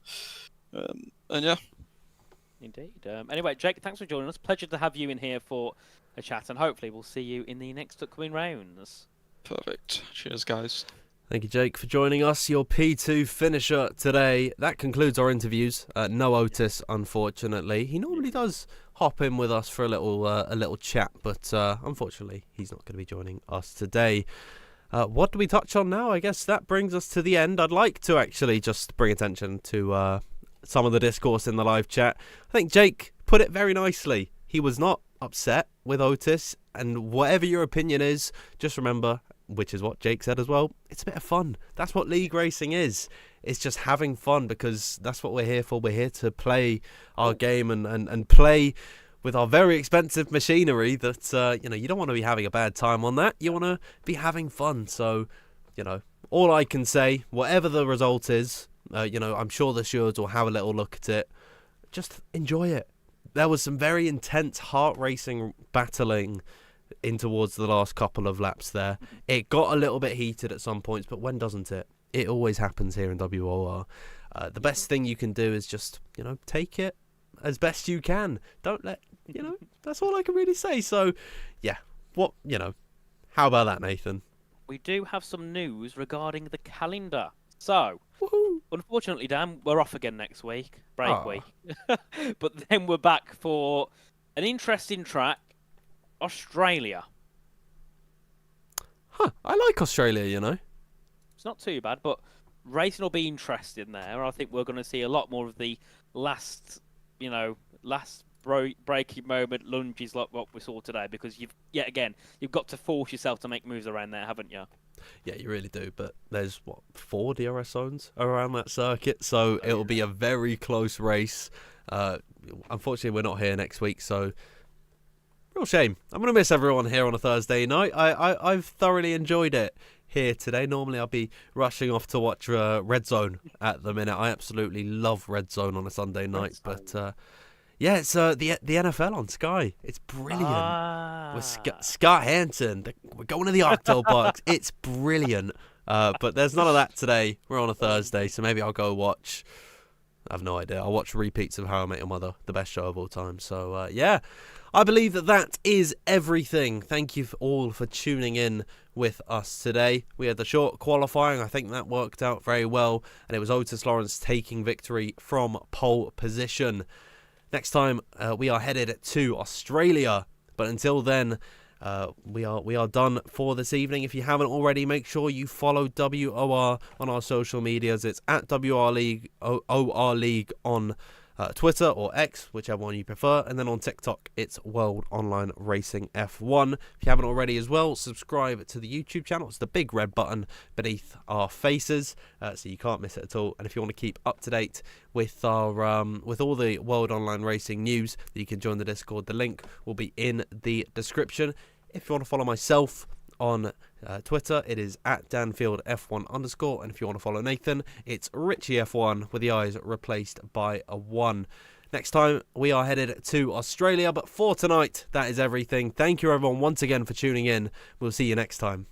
yeah. Indeed. Anyway, Jake, thanks for joining us. Pleasure to have you in here for a chat, and hopefully we'll see you in the next upcoming rounds. Perfect. Cheers, guys. Thank you, Jake, for joining us. Your P2 finisher today. That concludes our interviews. No Otis, unfortunately. He normally does hop in with us for a little chat, but unfortunately, he's not going to be joining us today. What do we touch on now? I guess that brings us to the end. I'd like to actually just bring attention to some of the discourse in the live chat. I think Jake put it very nicely. He was not upset with Otis, and whatever your opinion is, just remember, which is what Jake said as well, it's a bit of fun. That's what league racing is. It's just having fun, because that's what we're here for. We're here to play our game and play with our very expensive machinery that, you don't want to be having a bad time on that. You want to be having fun. So, all I can say, whatever the result is, I'm sure the stewards will have a little look at it. Just enjoy it. There was some very intense heart-racing battling in towards the last couple of laps there. It got a little bit heated at some points, but when doesn't it? It always happens here in WOR. The best thing you can do is just, take it as best you can. Don't let, that's all I can really say. So, yeah, how about that, Nathan? We do have some news regarding the calendar. So, Woohoo! unfortunately, Dan, we're off again next week, break Aw. week. But then we're back for an interesting track, Australia. I like Australia, It's not too bad, but racing will be interesting there. I think we're going to see a lot more of the last breaking moment lunges like what we saw today, because you've got to force yourself to make moves around there, haven't you? Yeah, you really do. But there's, 4 DRS zones around that circuit, so it'll be a very close race. Unfortunately, we're not here next week, so real shame. I'm going to miss everyone here on a Thursday night. I've thoroughly enjoyed it here today. Normally, I'll be rushing off to watch Red Zone at the minute. I absolutely love Red Zone on a Sunday night, but yeah, it's the NFL on Sky. It's brilliant. With Scott Hansen. We're going to the Octoparks. It's brilliant. But there's none of that today. We're on a Thursday, so maybe I'll go watch. I have no idea. I'll watch repeats of How I Met Your Mother, the best show of all time. So, yeah, I believe that is everything. Thank you all for tuning in with us today. We had the short qualifying. I think that worked out very well. And it was Otis Lawrence taking victory from pole position. Next time, we are headed to Australia. But until then, we are done for this evening. If you haven't already, make sure you follow WOR on our social medias. It's at WR League, OR League on Twitter or X, whichever one you prefer. And then on TikTok, it's World Online Racing F1. If you haven't already as well, subscribe to the YouTube channel. It's the big red button beneath our faces, so you can't miss it at all. And if you want to keep up to date with our with all the World Online Racing news, you can join the Discord. The link will be in the description. If you want to follow myself on Twitter, it is at DanfieldF1_, and if you want to follow Nathan, it's RichieF1 with the I's replaced by a 1. Next time, we are headed to Australia, but for tonight, that is everything. Thank you everyone once again for tuning in. We'll see you next time.